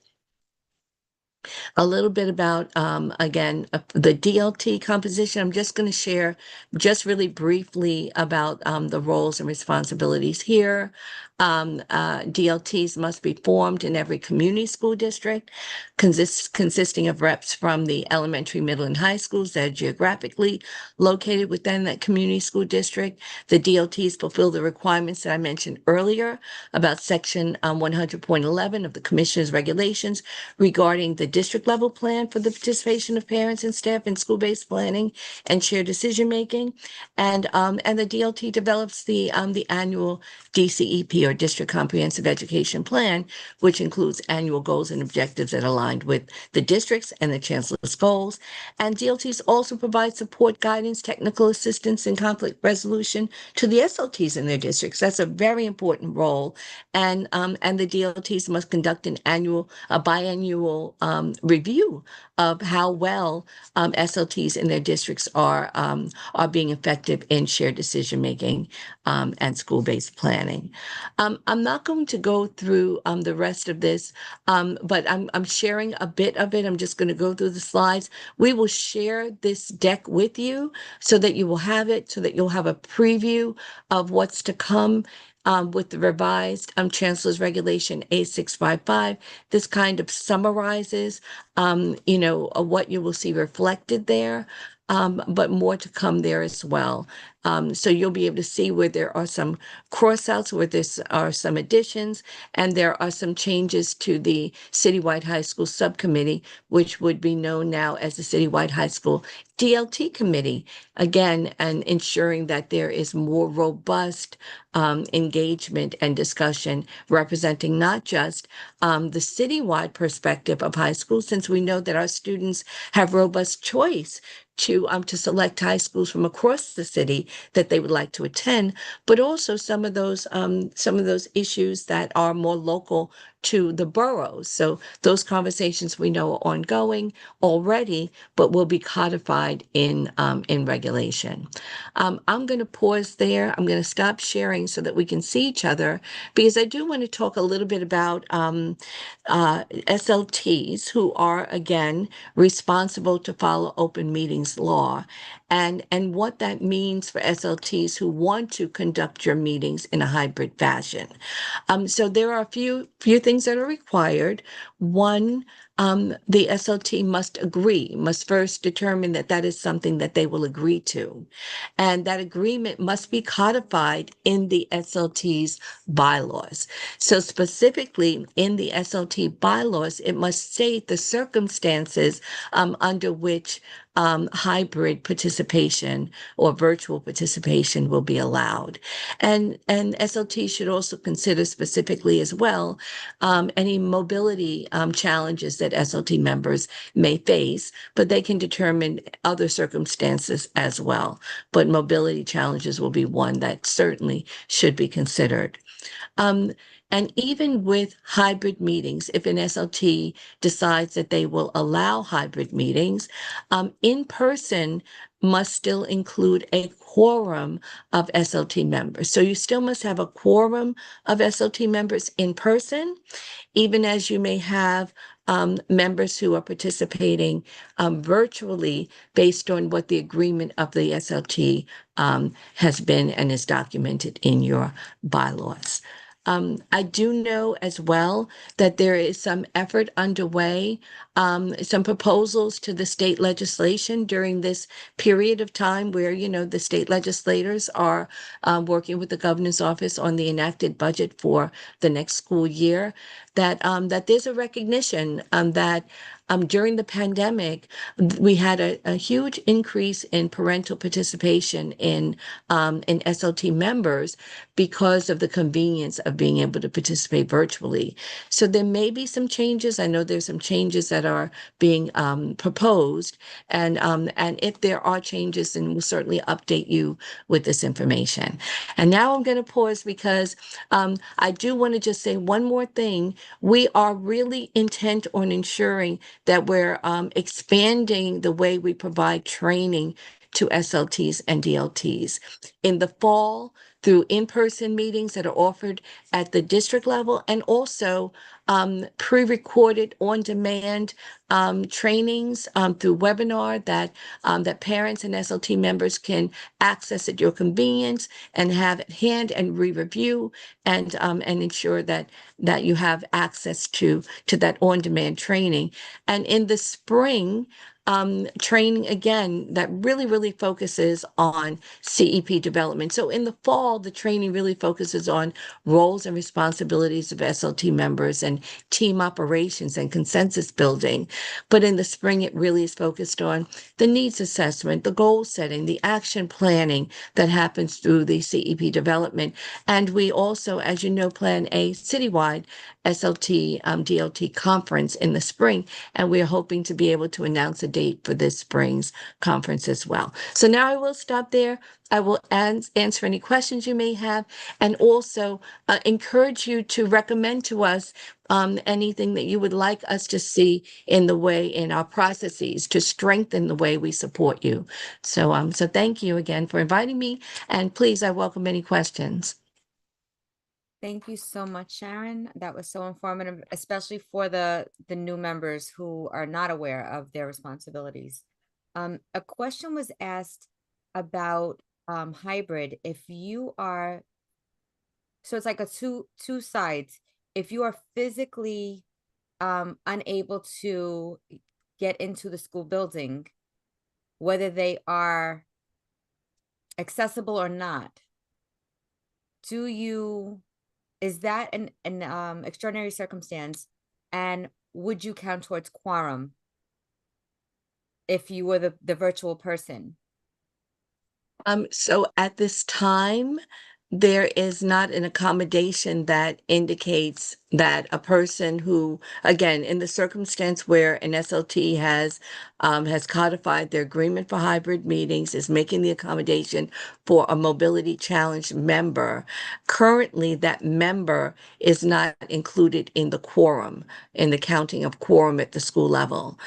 A little bit about, again, the DLT composition. I'm just going to share just really briefly about the roles and responsibilities here. DLTs must be formed in every community school district, consisting of reps from the elementary, middle, and high schools that are geographically located within that community school district. The DLTs fulfill the requirements that I mentioned earlier about Section 100.11 of the Commissioner's regulations regarding the district district level plan for the participation of parents and staff in school-based planning and shared decision-making. And the DLT develops the annual DCEP, or District Comprehensive Education Plan, which includes annual goals and objectives that are aligned with the district's and the chancellor's goals. And DLTs also provide support, guidance, technical assistance, and conflict resolution to the SLTs in their districts. That's a very important role. And the DLTs must conduct a biannual review of how well SLTs in their districts are being effective in shared decision making and school-based planning. I'm not going to go through the rest of this, but I'm sharing a bit of it. I'm just going to go through the slides. We will share this deck with you so that you will have it, so that you'll have a preview of what's to come with the revised Chancellor's Regulation A655. This kind of summarizes, what you will see reflected there. But more to come there as well. So you'll be able to see where there are some crossouts, where there are some additions, and there are some changes to the Citywide High School Subcommittee, which would be known now as the Citywide High School DLT Committee. Again, and ensuring that there is more robust engagement and discussion representing not just the citywide perspective of high schools, since we know that our students have robust choice to select high schools from across the city that they would like to attend, but also some of those issues that are more local to the boroughs. So those conversations we know are ongoing already, but will be codified in regulation. I'm going to pause there. I'm going to stop sharing so that we can see each other, because I do want to talk a little bit about SLTs, who are, again, responsible to follow open meetings law, and what that means for SLTs who want to conduct your meetings in a hybrid fashion. So there are a few things that are required. One, the SLT must first determine that that is something that they will agree to. And that agreement must be codified in the SLT's bylaws. So specifically in the SLT bylaws, it must state the circumstances under which hybrid participation or virtual participation will be allowed. And SLT should also consider specifically as well any mobility challenges that SLT members may face, but they can determine other circumstances as well. But mobility challenges will be one that certainly should be considered. And even with hybrid meetings, if an SLT decides that they will allow hybrid meetings, in person must still include a quorum of SLT members. So you still must have a quorum of SLT members in person, even as you may have members who are participating virtually based on what the agreement of the SLT has been and is documented in your bylaws. I do know as well that there is some effort underway, some proposals to the state legislation during this period of time where, the state legislators are working with the governor's office on the enacted budget for the next school year, that there's a recognition that during the pandemic, we had a huge increase in parental participation in SLT members because of the convenience of being able to participate virtually. So there may be some changes. I know there's some changes that are being proposed, and if there are changes, then we'll certainly update you with this information. And now I'm going to pause because I do want to just say one more thing. We are really intent on ensuring that we're expanding the way we provide training to SLTs and DLTs. In the fall, through in-person meetings that are offered at the district level, and also pre-recorded on-demand trainings through webinar that parents and SLT members can access at your convenience and have at hand and re-review and ensure that you have access to that on-demand training. And in the spring, training again that really focuses on CEP development. So in the fall, the training really focuses on roles roles and responsibilities of SLT members and team operations and consensus building. But in the spring, it really is focused on the needs assessment, the goal setting, the action planning that happens through the CEP development. And we also, as you know, plan a citywide SLT DLT conference in the spring, and we're hoping to be able to announce a date for this spring's conference as well. So now I will stop there. I will answer any questions you may have, and also encourage you to recommend to us anything that you would like us to see in our processes to strengthen the way we support you. So thank you again for inviting me, and please, I welcome any questions.
Thank you so much, Sharon. That was so informative, especially for the new members who are not aware of their responsibilities. A question was asked about hybrid. If you are, so it's like a two sides. If you are physically unable to get into the school building, whether they are accessible or not, is that an extraordinary circumstance, and would you count towards quorum if you were the virtual person?
So at this time, there is not an accommodation that indicates that a person who, again, in the circumstance where an SLT has codified their agreement for hybrid meetings, is making the accommodation for a mobility challenged member. Currently, that member is not included in the quorum, in the counting of quorum at the school level.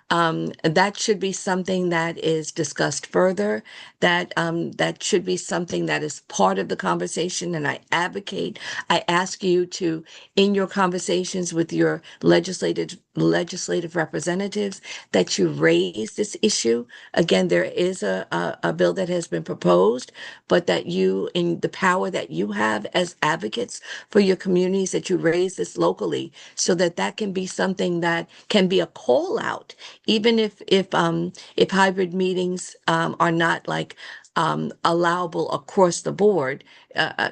That should be something that is discussed further. That should be something that is part of the conversation, and I ask you to, in your conversations with your legislative representatives, that you raise this issue. Again, there is a bill that has been proposed, but that you, in the power that you have as advocates for your communities, that you raise this locally, so that that can be something that can be a call out, even if hybrid meetings are not like allowable across the board,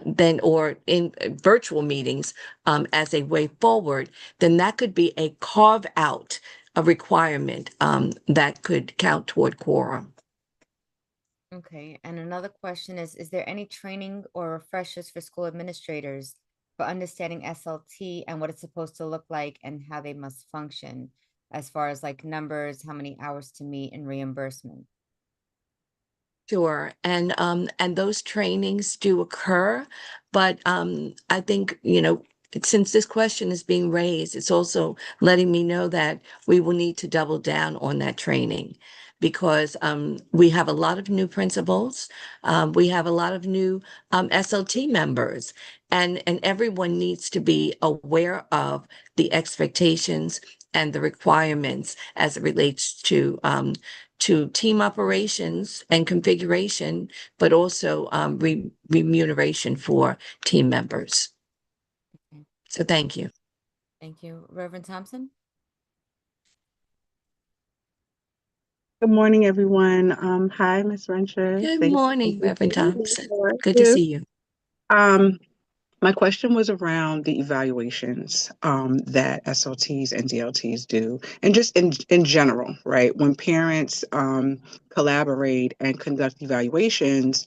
then, or in virtual meetings as a way forward, then that could be a carve out, a requirement that could count toward quorum.
Okay, and another question is there any training or refreshers for school administrators for understanding SLT and what it's supposed to look like and how they must function, as far as like numbers, how many hours to meet, and reimbursement?
Sure, and those trainings do occur, but I think, since this question is being raised, it's also letting me know that we will need to double down on that training, because we have a lot of new principals, we have a lot of new SLT members, and everyone needs to be aware of the expectations and the requirements as it relates to team operations and configuration, but also remuneration for team members.
Okay.
So thank you.
Thank you. Reverend Thompson?
Good morning, everyone. Hi, Ms. Rencher.
Good
Thank
morning,
you.
Reverend Thompson.
How are
Good to
you?
see you.
My question was around the evaluations that SLTs and DLTs do, and just in general, right? When parents collaborate and conduct evaluations,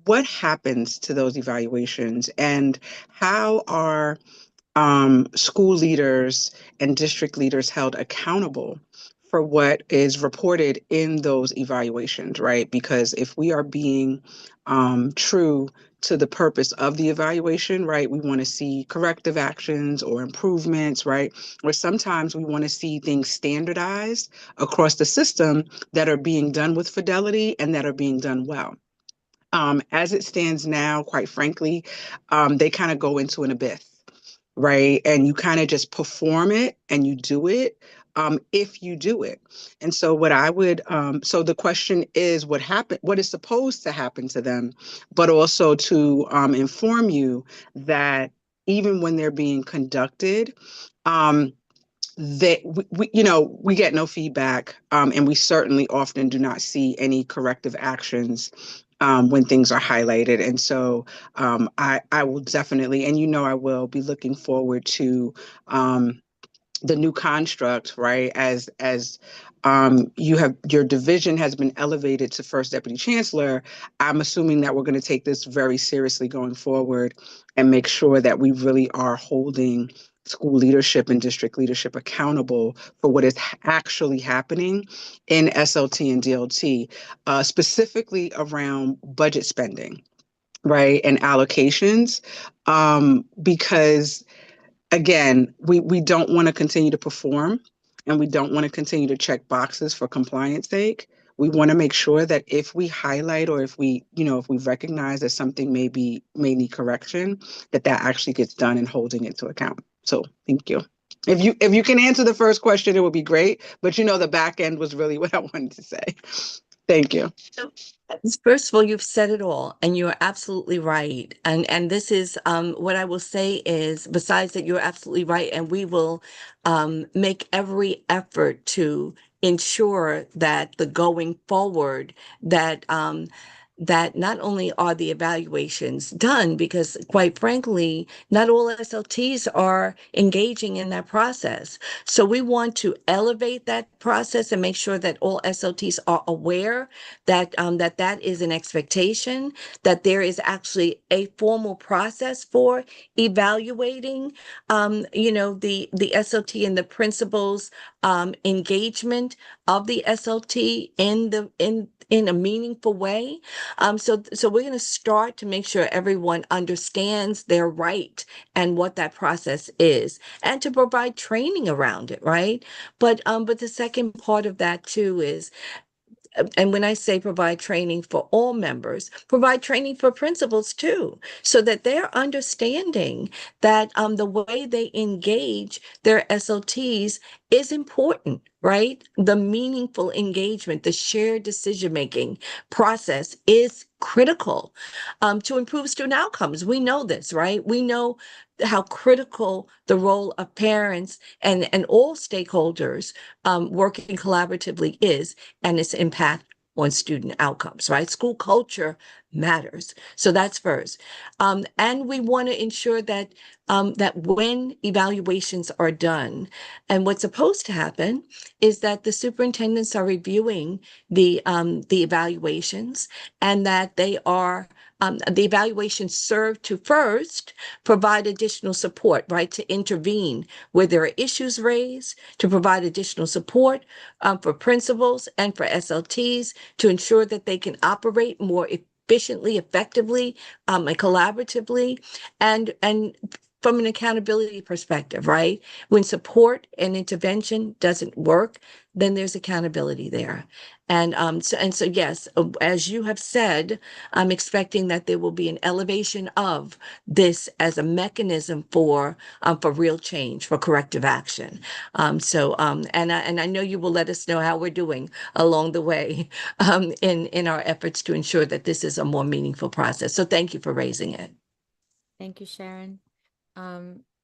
what happens to those evaluations, and how are school leaders and district leaders held accountable for what is reported in those evaluations, right? Because if we are being true to the purpose of the evaluation, right, we want to see corrective actions or improvements, right? Or sometimes we want to see things standardized across the system that are being done with fidelity and that are being done well. As it stands now, quite frankly, they kind of go into an abyss, right? And you kind of just perform it and you do it if you do it. And so what I would, so the question is what is supposed to happen to them, but also to inform you that even when they're being conducted, that we get no feedback, and we certainly often do not see any corrective actions when things are highlighted. And so I will definitely, and I will be looking forward to the new construct, right? As your division has been elevated to first deputy chancellor, I'm assuming that we're going to take this very seriously going forward and make sure that we really are holding school leadership and district leadership accountable for what is actually happening in SLT and DLT, specifically around budget spending, right, and allocations, because again, we don't want to continue to perform, and we don't want to continue to check boxes for compliance sake. We want to make sure that if we highlight, or if we, if we recognize that something may need correction, that actually gets done and holding it to account. So thank you. If you can answer the first question, it would be great. But the back end was really what I wanted to say. Thank you.
So, first of all, you've said it all, and you're absolutely right. And this is what I will say is, besides that, you're absolutely right, and we will make every effort to ensure that the going forward, that that not only are the evaluations done, because quite frankly, not all SLTs are engaging in that process. So we want to elevate that process and make sure that all SLTs are aware that that is an expectation, that there is actually a formal process for evaluating the SLT and the principal's engagement of the SLT in a meaningful way. So we're going to start to make sure everyone understands their right and what that process is, and to provide training around it, right? But the second part of that too is, and when I say provide training for all members, provide training for principals too, so that they're understanding that the way they engage their SLTs is important, right? The meaningful engagement, the shared decision-making process is critical to improve student outcomes. We know this, right? We know how critical the role of parents and all stakeholders working collaboratively is, and its impact on student outcomes, right? School culture matters. So that's first. And we want to ensure that that when evaluations are done, and what's supposed to happen is that the superintendents are reviewing the evaluations, and that they are the evaluations serve to first provide additional support, right, to intervene where there are issues raised, to provide additional support for principals and for SLTs to ensure that they can operate more efficiently, effectively, and collaboratively, and from an accountability perspective, right? When support and intervention doesn't work, then there's accountability there. And so yes, as you have said, I'm expecting that there will be an elevation of this as a mechanism for real change, for corrective action. And I know you will let us know how we're doing along the way in our efforts to ensure that this is a more meaningful process. So thank you for raising it.
Thank you, Sharon.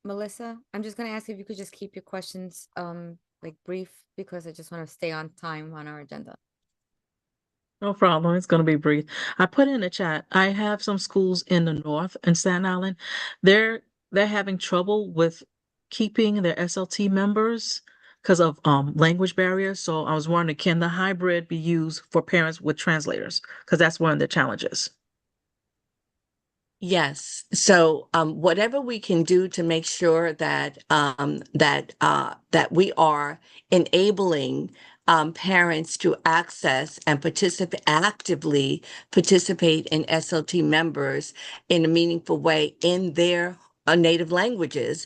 Melissa, I'm just going to ask if you could just keep your questions like brief, because I just want to stay on time on our agenda.
No problem. It's going to be brief. I put in the chat. I have some schools in the north in Staten Island. They're having trouble with keeping their SLT members because of language barriers. So I was wondering, can the hybrid be used for parents with translators? Because that's one of the challenges.
Yes. So whatever we can do to make sure that that we are enabling parents to access and actively participate in SLT members in a meaningful way in their native languages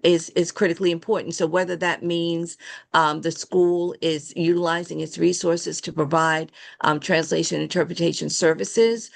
is critically important. So whether that means the school is utilizing its resources to provide translation interpretation services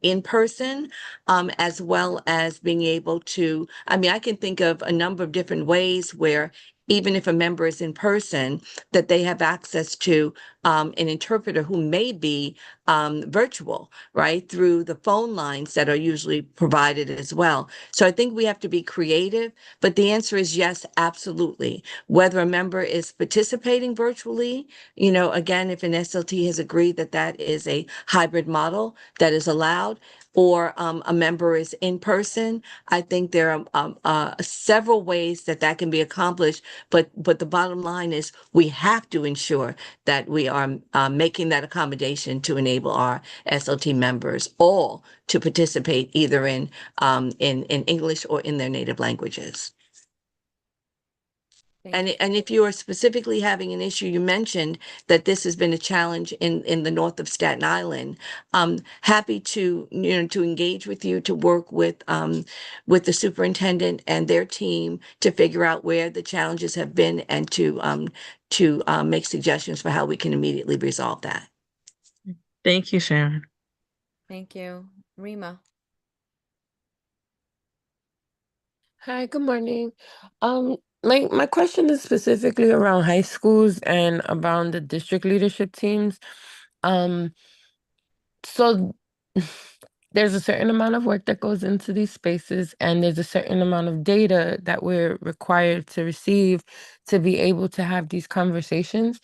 in person, as well as being able to, I mean, I can think of a number of different ways where even if a member is in person, that they have access to an interpreter who may be virtual, right, through the phone lines that are usually provided as well. So I think we have to be creative, but the answer is yes, absolutely. Whether a member is participating virtually, you know, again, if an SLT has agreed that that is a hybrid model that is allowed, or a member is in person, I think there are several ways that that can be accomplished. But the bottom line is we have to ensure that we are making that accommodation to enable our SLT members all to participate either in English or in their native languages. And if you are specifically having an issue, you mentioned that this has been a challenge in the north of Staten Island. Happy to to engage with you, to work with the superintendent and their team to figure out where the challenges have been and to make suggestions for how we can immediately resolve that.
Thank you, Sharon.
Thank you. Rima.
Hi, good morning. My question is specifically around high schools and around the district leadership teams. So there's a certain amount of work that goes into these spaces, and there's a certain amount of data that we're required to receive to be able to have these conversations.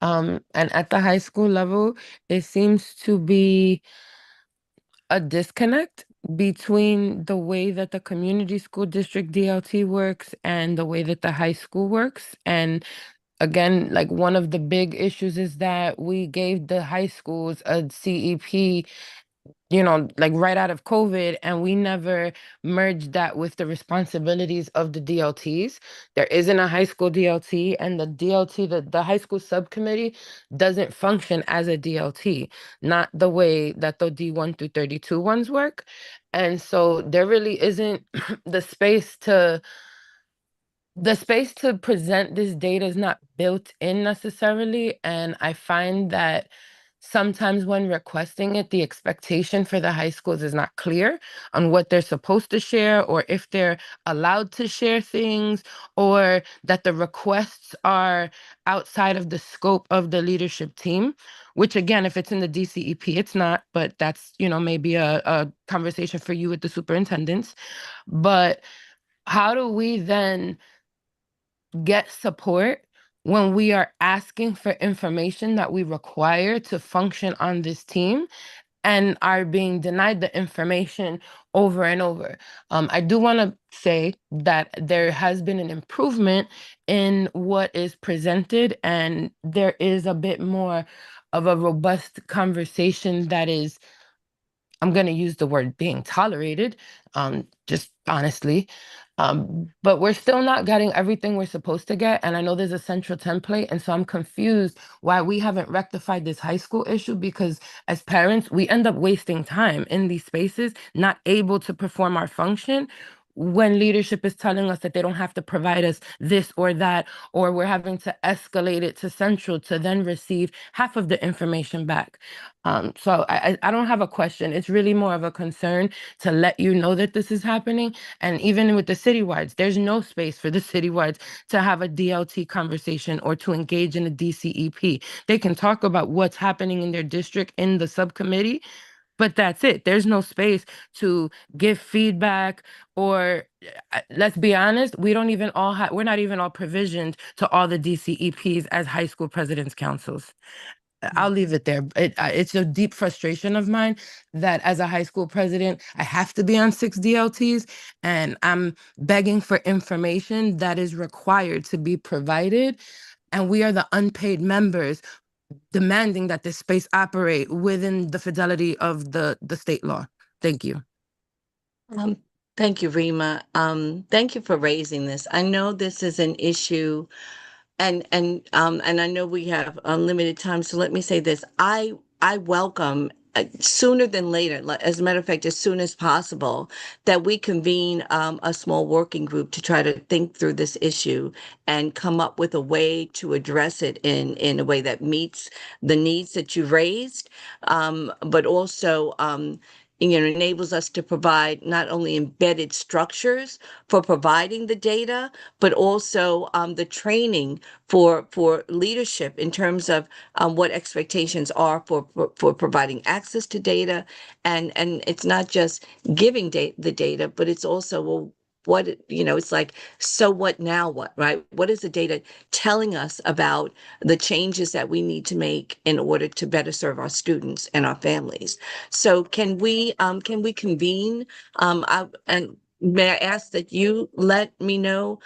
And at the high school level, it seems to be a disconnect between the way that the community school district DLT works and the way that the high school works. And again, like one of the big issues is that we gave the high schools a CEP, like right out of COVID, and we never merged that with the responsibilities of the DLTs. There isn't a high school DLT, and the DLT, the high school subcommittee doesn't function as a DLT, not the way that the D1 through 32 ones work. And so there really isn't the space to present this data is not built in necessarily. And I find that sometimes when requesting it, the expectation for the high schools is not clear on what they're supposed to share, or if they're allowed to share things, or that the requests are outside of the scope of the leadership team, which again, if it's in the DCEP, it's not, but that's, maybe a conversation for you with the superintendents. But how do we then get support when we are asking for information that we require to function on this team and are being denied the information over and over? I do want to say that there has been an improvement in what is presented, and there is a bit more of a robust conversation that is, I'm going to use the word being tolerated, just honestly. But we're still not getting everything we're supposed to get. And I know there's a central template. And so I'm confused why we haven't rectified this high school issue, because as parents, we end up wasting time in these spaces, not able to perform our function when leadership is telling us that they don't have to provide us this or that, or we're having to escalate it to central to then receive half of the information back. So I don't have a question. It's really more of a concern to let you know that this is happening. And even with the citywides, there's no space for the citywides to have a DLT conversation or to engage in a DCEP. They can talk about what's happening in their district in the subcommittee, but that's it. There's no space to give feedback, or let's be honest, we don't even all have, we're not even all provisioned to all the DCEPs as high school presidents' councils. I'll leave it there. It's a deep frustration of mine that as a high school president, I have to be on 6 DLTs, and I'm begging for information that is required to be provided. And we are the unpaid members demanding that this space operate within the fidelity of the state law. Thank you.
Thank you, Rima. Thank you for raising this. I know this is an issue, and I know we have unlimited time. So let me say this: I welcome sooner than later, as a matter of fact, as soon as possible, that we convene a small working group to try to think through this issue and come up with a way to address it in a way that meets the needs that you've raised, but also enables us to provide not only embedded structures for providing the data, but also the training for leadership in terms of what expectations are for providing access to data. And it's not just giving the data, but it's also, well, what, it's like, so what now what, right? What is the data telling us about the changes that we need to make in order to better serve our students and our families? So can we convene? And may I ask that you let me know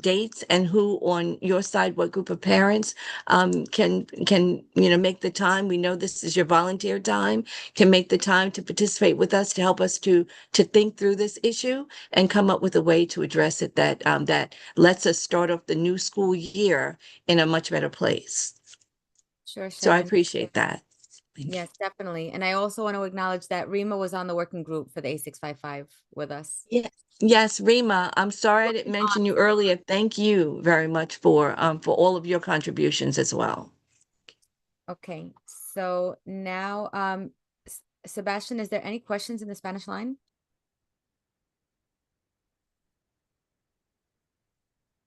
dates and who on your side, what group of parents can make the time? We know this is your volunteer time, can make the time to participate with us, to help us to think through this issue and come up with a way to address it that that lets us start off the new school year in a much better place.
Sure,
So I
Sharon.
appreciate that.
Yes, definitely. And I also want to acknowledge that Rima was on the working group for the A655 with us.
Yes, Rima, I'm sorry I didn't mention you earlier. Thank you very much for all of your contributions as well.
Okay, so now, Sebastian, is there any questions in the Spanish line?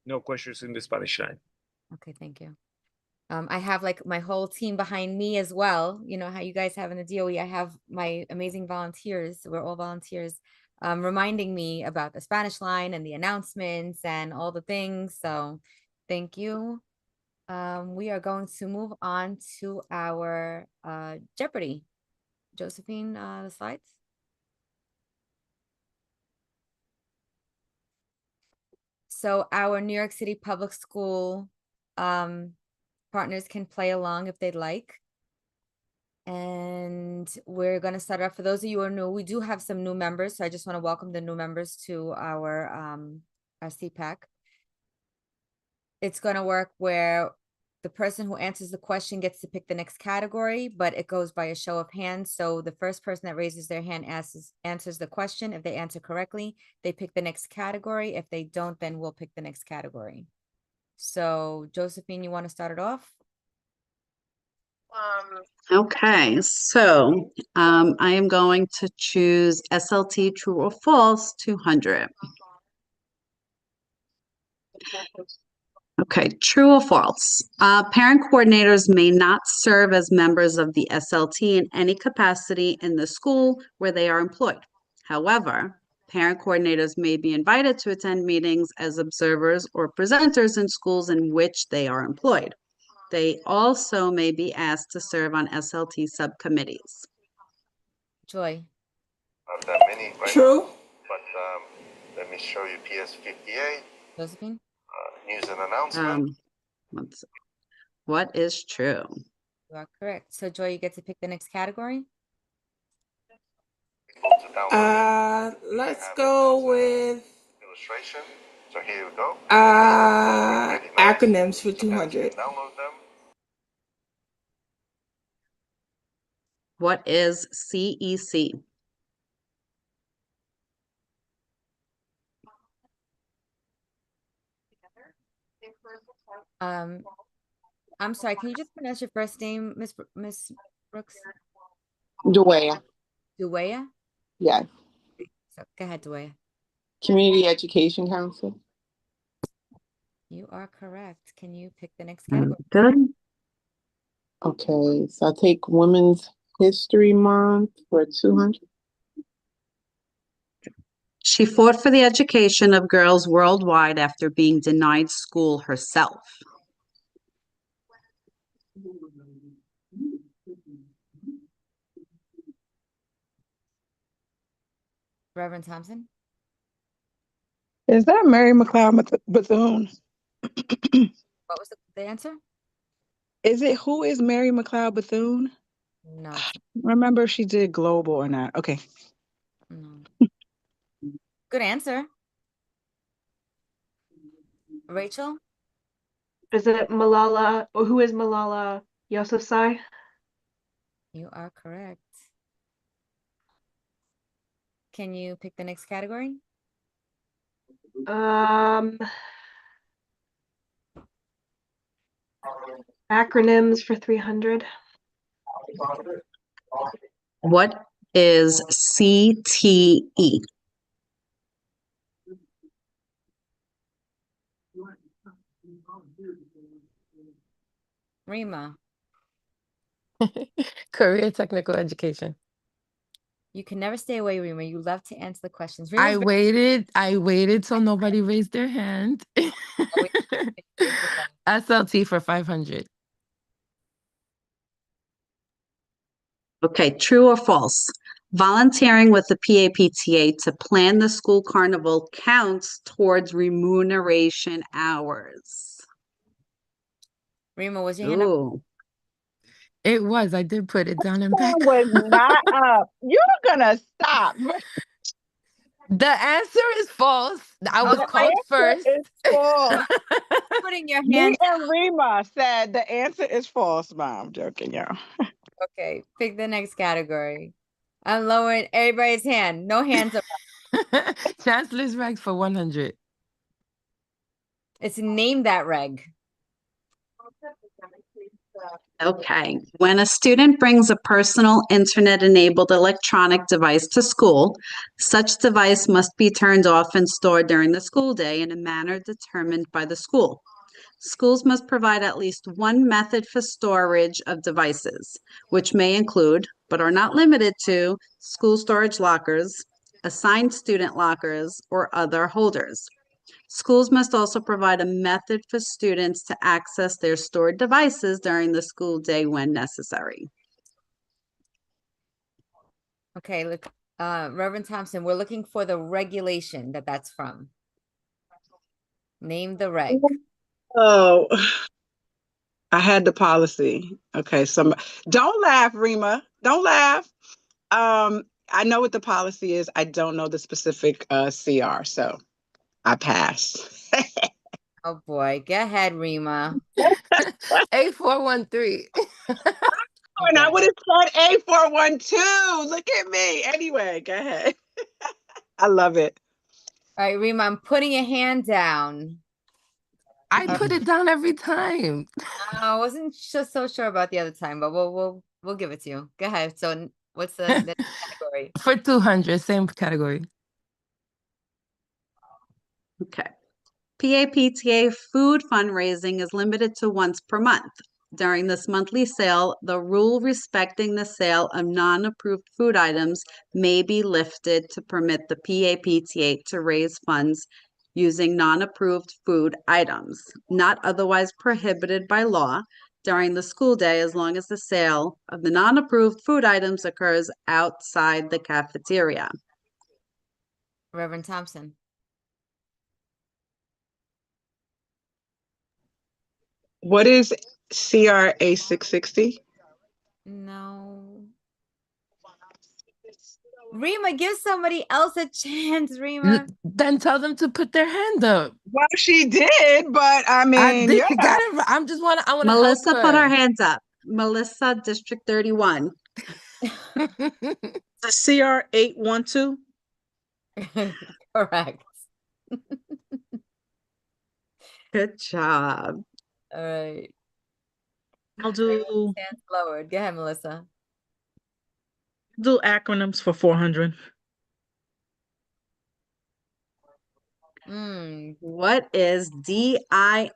No questions in the Spanish line.
Okay, thank you. I have like my whole team behind me as well. You know how you guys have in the DOE. I have my amazing volunteers. We're all volunteers, reminding me about the Spanish line and the announcements and all the things. So thank you. We are going to move on to our Jeopardy. Josephine, the slides. So our New York City Public School partners can play along if they'd like. And we're going to start off. For those of you who are new, we do have some new members. So I just want to welcome the new members to our CPAC. It's going to work where the person who answers the question gets to pick the next category, but it goes by a show of hands. So the first person that raises their hand answers the question. If they answer correctly, they pick the next category. If they don't, then we'll pick the next category. So Josephine, you want to start it off?
Okay, so I am going to choose SLT true or false 200. Okay, true or false? Parent coordinators may not serve as members of the SLT in any capacity in the school where they are employed. However, parent coordinators may be invited to attend meetings as observers or presenters in schools in which they are employed. They also may be asked to serve on SLT subcommittees.
Joy.
That many right
True.
now, but let me show you PS 58.
Josephine?
News and announcement.
What is true?
You are correct. So Joy, you get to pick the next category.
Let's go with
Illustration. So here we go.
acronyms for 200.
Download them.
What is CEC?
I'm sorry, can you just pronounce your first name, Miss Brooks?
Dwaya.
Duwaya?
Yes.
So go ahead, Duwaya.
Community Education Council.
You are correct. Can you pick the next category?
Good.
Okay, so I'll take Women's History Month for 200.
She fought for the education of girls worldwide after being denied school herself.
Reverend Thompson?
Is that Mary McLeod Bethune?
What was the answer?
Is it who is Mary McLeod Bethune?
No, it's
Remember she did global or not? Okay.
no. Good answer. Rachel?
Is it Malala, or who is Malala Yousafzai?
You are correct. Can you pick the next category?
Acronyms for 300.
What is CTE.
Rima,
Career technical education.
you can never stay away, Rima. You love to answer the questions.
I
Rima's
waited so nobody raised their hand.
always raise your hand.
SLT for 500.
Okay, true or false? Volunteering with the PAPTA to plan the school carnival counts towards remuneration hours.
Rima, was your hand up?
Ooh.
It was. I did put it down and
That
back.
was not up. You're gonna stop.
The answer is false. I was
The
called
answer
first.
is false.
Putting your
Me
hand
and Rima said the answer is false, Mom. I'm joking, y'all.
Okay, pick the next category. I'm lowering everybody's hand. No hands up.
Chancellor's reg for 100.
It's name that reg.
Okay. When a student brings a personal internet-enabled electronic device to school, such device must be turned off and stored during the school day in a manner determined by the school. Schools must provide at least one method for storage of devices, which may include, but are not limited to, school storage lockers, assigned student lockers, or other holders. Schools must also provide a method for students to access their stored devices during the school day when necessary.
Okay, look, Reverend Thompson, we're looking for the regulation that's from. Name the reg.
Oh, I had the policy. Okay, don't laugh, Rima. Don't laugh. I know what the policy is. I don't know the specific CR, so I pass.
Oh boy, go ahead, Rima.
A413.
And I would have said A412. Look at me. Anyway, go ahead. I love it.
All right, Rima, I'm putting a hand down.
I put it down every time.
I wasn't just so sure about the other time, but we'll give it to you. Go ahead. So what's the category?
For 200, same category.
Okay. PAPTA food fundraising is limited to once per month. During this monthly sale, the rule respecting the sale of non-approved food items may be lifted to permit the PAPTA to raise funds using non-approved food items, not otherwise prohibited by law, during the school day as long as the sale of the non-approved food items occurs outside the cafeteria.
Reverend Thompson.
What is CRA 660?
No. Rima, give somebody else a chance, Rima.
Then tell them to put their hand up.
Well, she did, but I mean,
She got it. I want to
Melissa
help
put her
her.
hands up. Melissa, District 31.
The CR 812.
Correct.
Good job.
All right.
I'll do
Hands lowered. Go ahead, Melissa.
acronyms for 400.
What is DIIT?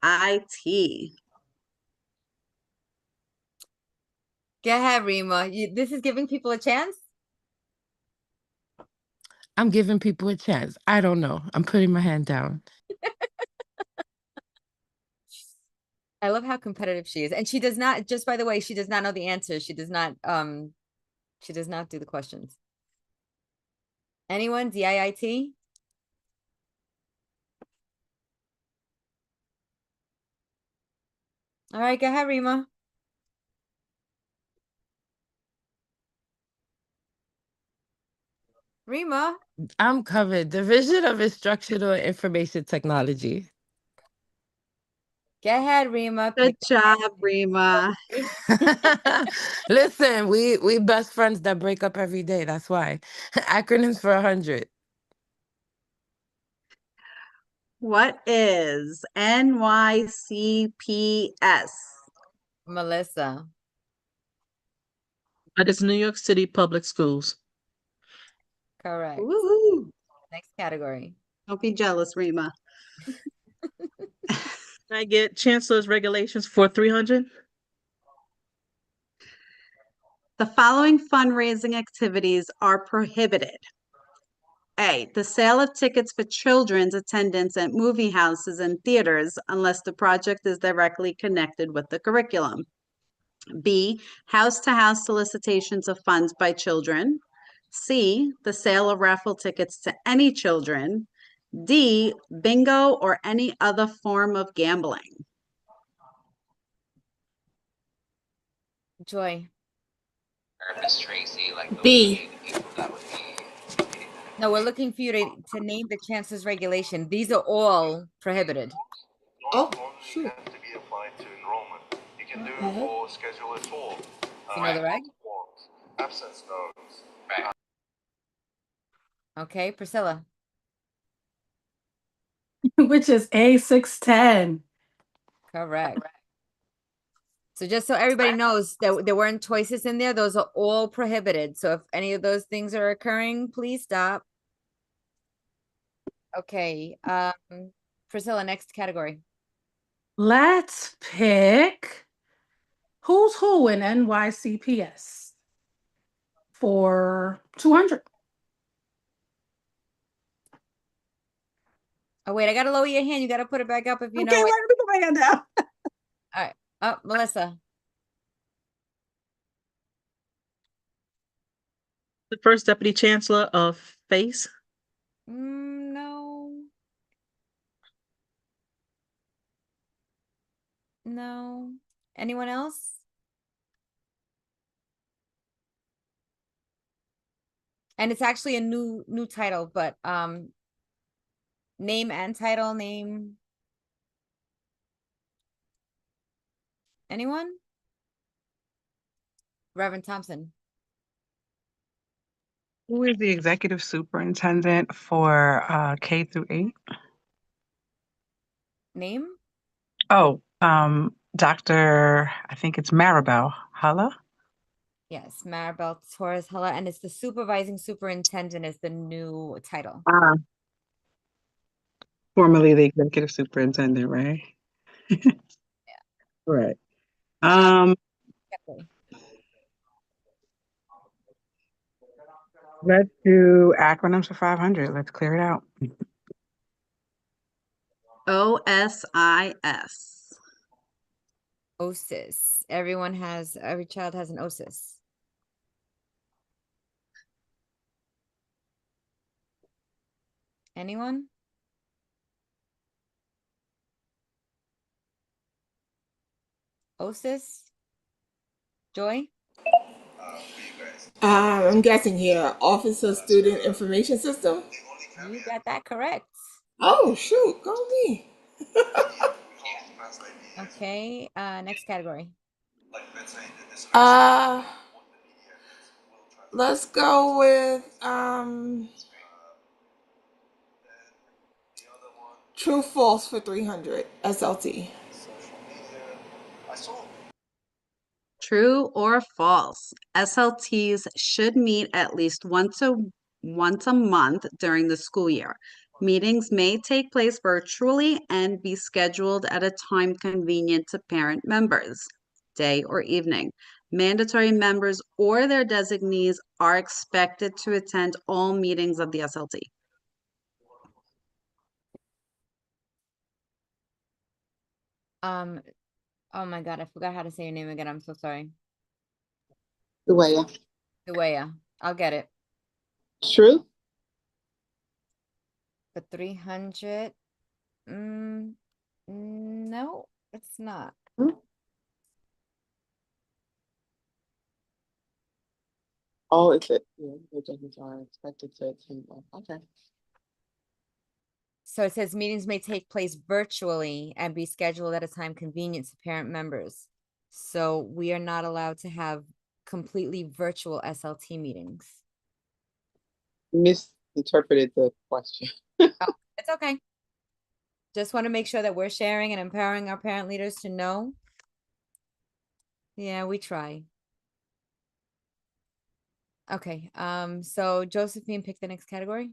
Go ahead, Rima. This is giving people a chance?
I'm giving people a chance. I don't know. I'm putting my hand down.
I love how competitive she is. And she does not, just by the way, she does not know the answers. She does not do the questions. Anyone? DIIT? All right, go ahead, Rima. Rima.
I'm covered. Division of Instructional and Information Technology.
Go ahead, Rima.
Good job, Rima.
Listen, we best friends that break up every day. That's why. Acronyms for 100.
What is NYCPS?
Melissa.
That is New York City Public Schools.
Correct.
Woohoo.
Next category.
Don't be jealous, Rima.
Can I get chancellor's regulations for 300?
The following fundraising activities are prohibited. A, the sale of tickets for children's attendance at movie houses and theaters unless the project is directly connected with the curriculum. B, house-to-house solicitations of funds by children. C, the sale of raffle tickets to any children. D, bingo or any other form of gambling.
Joy.
Miss Tracy, like
B.
No, we're looking for you to name the chancellor's regulation. These are all prohibited.
Oh,
shoot. Have to be applied to enrollment. You can do
Okay.
for schedule a tour.
You know the reg?
Forms, absence notes.
Okay, Priscilla.
Which is A610.
Correct. So just so everybody knows that there weren't choices in there, those are all prohibited. So if any of those things are occurring, please stop. Okay, Priscilla, next category.
Let's pick who's who in NYCPS for 200.
Oh wait, I gotta lower your hand. You gotta put it back up if you
Okay,
know it.
let me put my hand down.
All right. Oh, Melissa.
The first deputy chancellor of FACE.
No. No. Anyone else? And it's actually a new title, but name and title, name. Anyone? Reverend Thompson.
Who is the executive superintendent for K through 8?
Name?
Oh, Dr. I think it's Maribel Hulla.
Yes, Maribel Torres Hulla, and it's the supervising superintendent is the new title.
Formerly the executive superintendent, right? Right.
Exactly.
Let's do acronyms for 500. Let's clear it out.
OSIS.
OSIS. Every child has an OSIS. Anyone? OSIS? Joy?
I'm guessing here, Office of Student Information System.
You got that correct.
Oh, shoot, go me.
Okay, next category.
Let's go with true false for 300 SLT.
True or false? SLTs should meet at least once a month during the school year. Meetings may take place virtually and be scheduled at a time convenient to parent members, day or evening. Mandatory members or their designees are expected to attend all meetings of the SLT.
Oh my God, I forgot how to say your name again. I'm so sorry.
Duaya.
Duaya. I'll get it.
True.
For 300. No, it's not.
Oh, it's it. Yeah, the judges are expected to attend one. Okay.
So it says meetings may take place virtually and be scheduled at a time convenient to parent members. So we are not allowed to have completely virtual SLT meetings.
Misinterpreted the question.
Oh, it's okay. Just want to make sure that we're sharing and empowering our parent leaders to know. Yeah, we try. Okay, so Josephine, pick the next category.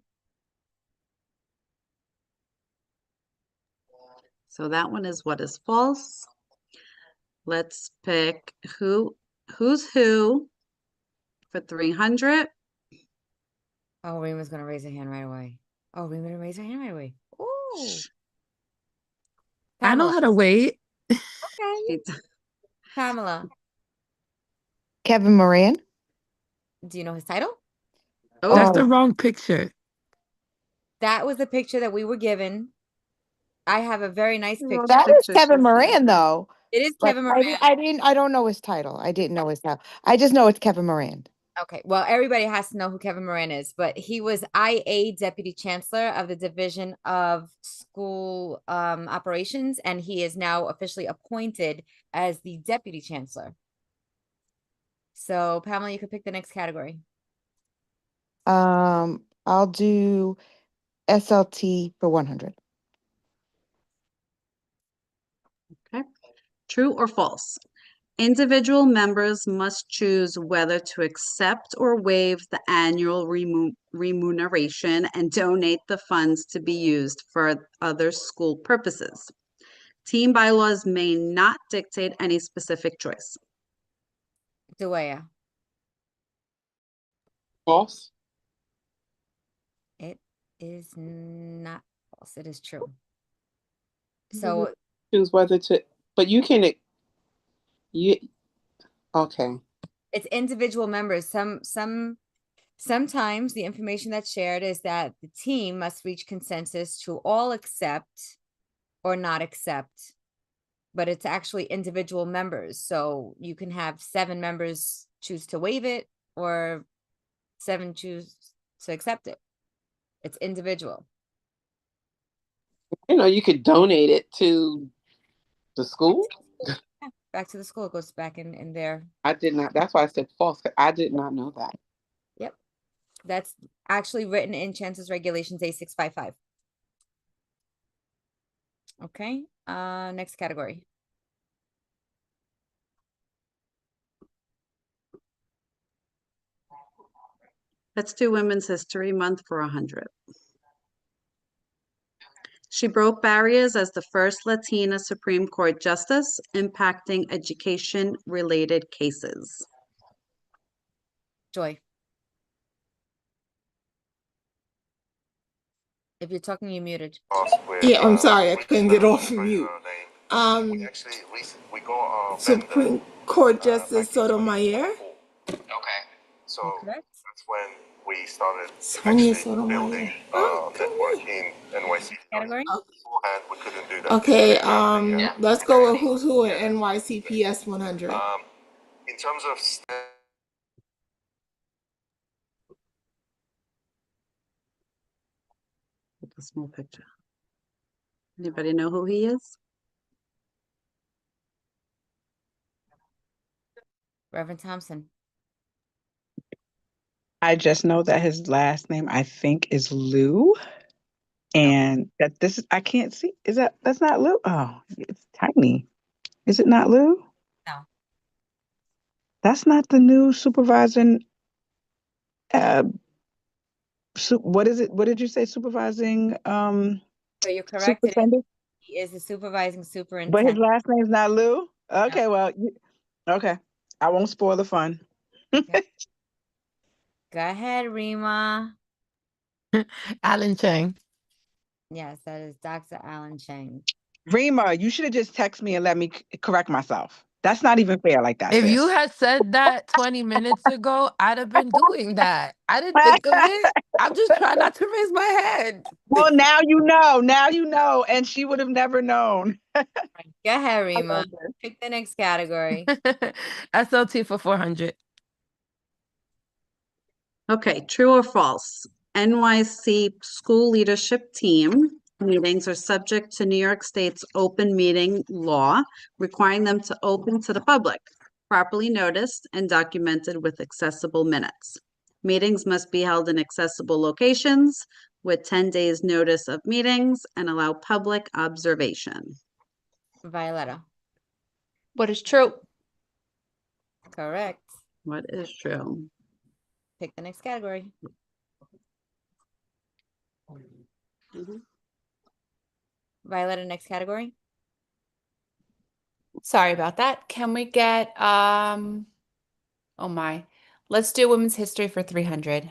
So that one is what is false. Let's pick who's who for 300.
Oh, Rima's gonna raise her hand right away. Oh, Rima's gonna raise her hand right away. Ooh.
I know
Pamela.
how to wait.
Okay. Pamela,
Kevin Moran.
do you know his title?
That's the wrong picture.
That was the picture that we were given. I have a very nice picture.
That is Kevin Moran, though.
It is
But
Kevin Moran.
I don't know his title. I didn't know his title. I just know it's Kevin Moran.
Okay, well, everybody has to know who Kevin Moran is, but he was IA Deputy Chancellor of the Division of School Operations, and he is now officially appointed as the Deputy Chancellor. So, Pamela, you could pick the next category.
I'll do SLT for 100.
Okay. True or false? Individual members must choose whether to accept or waive the annual remuneration and donate the funds to be used for other school purposes. Team bylaws may not dictate any specific choice.
Duea.
False.
It is not false. It is true. So
Choose whether to, but you can. Okay.
it's individual members. Sometimes the information that's shared is that the team must reach consensus to all accept or not accept, but it's actually individual members. So you can have 7 members choose to waive it or 7 choose to accept it. It's individual.
You could donate it to the school.
Yeah, back to the school. It goes back in there.
I did not. That's why I said false. I did not know that.
Yep. That's actually written in Chancellor's Regulations A655. Okay. Next category.
Let's do Women's History Month for 100. She broke barriers as the first Latina Supreme Court justice, impacting education-related cases.
Joy. If you're talking, you're muted.
Yeah, I'm sorry, I couldn't get off mute. Supreme Court Justice Sotomayor.
Okay. So
Correct.
that's when we started
Sonia
actually
Sotomayor.
building networking NYC.
Category.
Beforehand, we couldn't do that.
Okay, let's go with who's who in NYCPS 100.
In terms of
A small picture. Anybody know who he is?
Reverend Thompson.
I just know that his last name, I think, is Lou. And that this is, I can't see. That's not Lou? Oh, it's tiny. Is it not Lou?
No.
That's not the new supervising, what is it? What did you say? Supervising,
So you're correct.
superintendent?
He is the supervising
But his
superintendent.
last name's not Lou? Okay, well, okay. I won't spoil the fun.
Okay. Go ahead, Rima.
Alan Chang.
Yes, that is Dr. Alan Chang.
Rima, you should have just texted me and let me correct myself. That's not even fair like that,
If
sis.
you had said that 20 minutes ago, I'd have been doing that. I didn't think of it. I'm just trying not to raise my hand.
Well, now you know. Now you know. And she would have never known.
Go ahead, Rima. Pick the next category.
SLT for 400.
Okay, true or false? NYC school leadership team meetings are subject to New York State's open meeting law, requiring them to open to the public, properly noticed and documented with accessible minutes. Meetings must be held in accessible locations with 10 days notice of meetings and allow public observation.
Violetta.
What is true?
Correct.
What is true?
pick the next category. Violetta, next category.
Sorry about that. Can we get, oh my, let's do women's history for 300.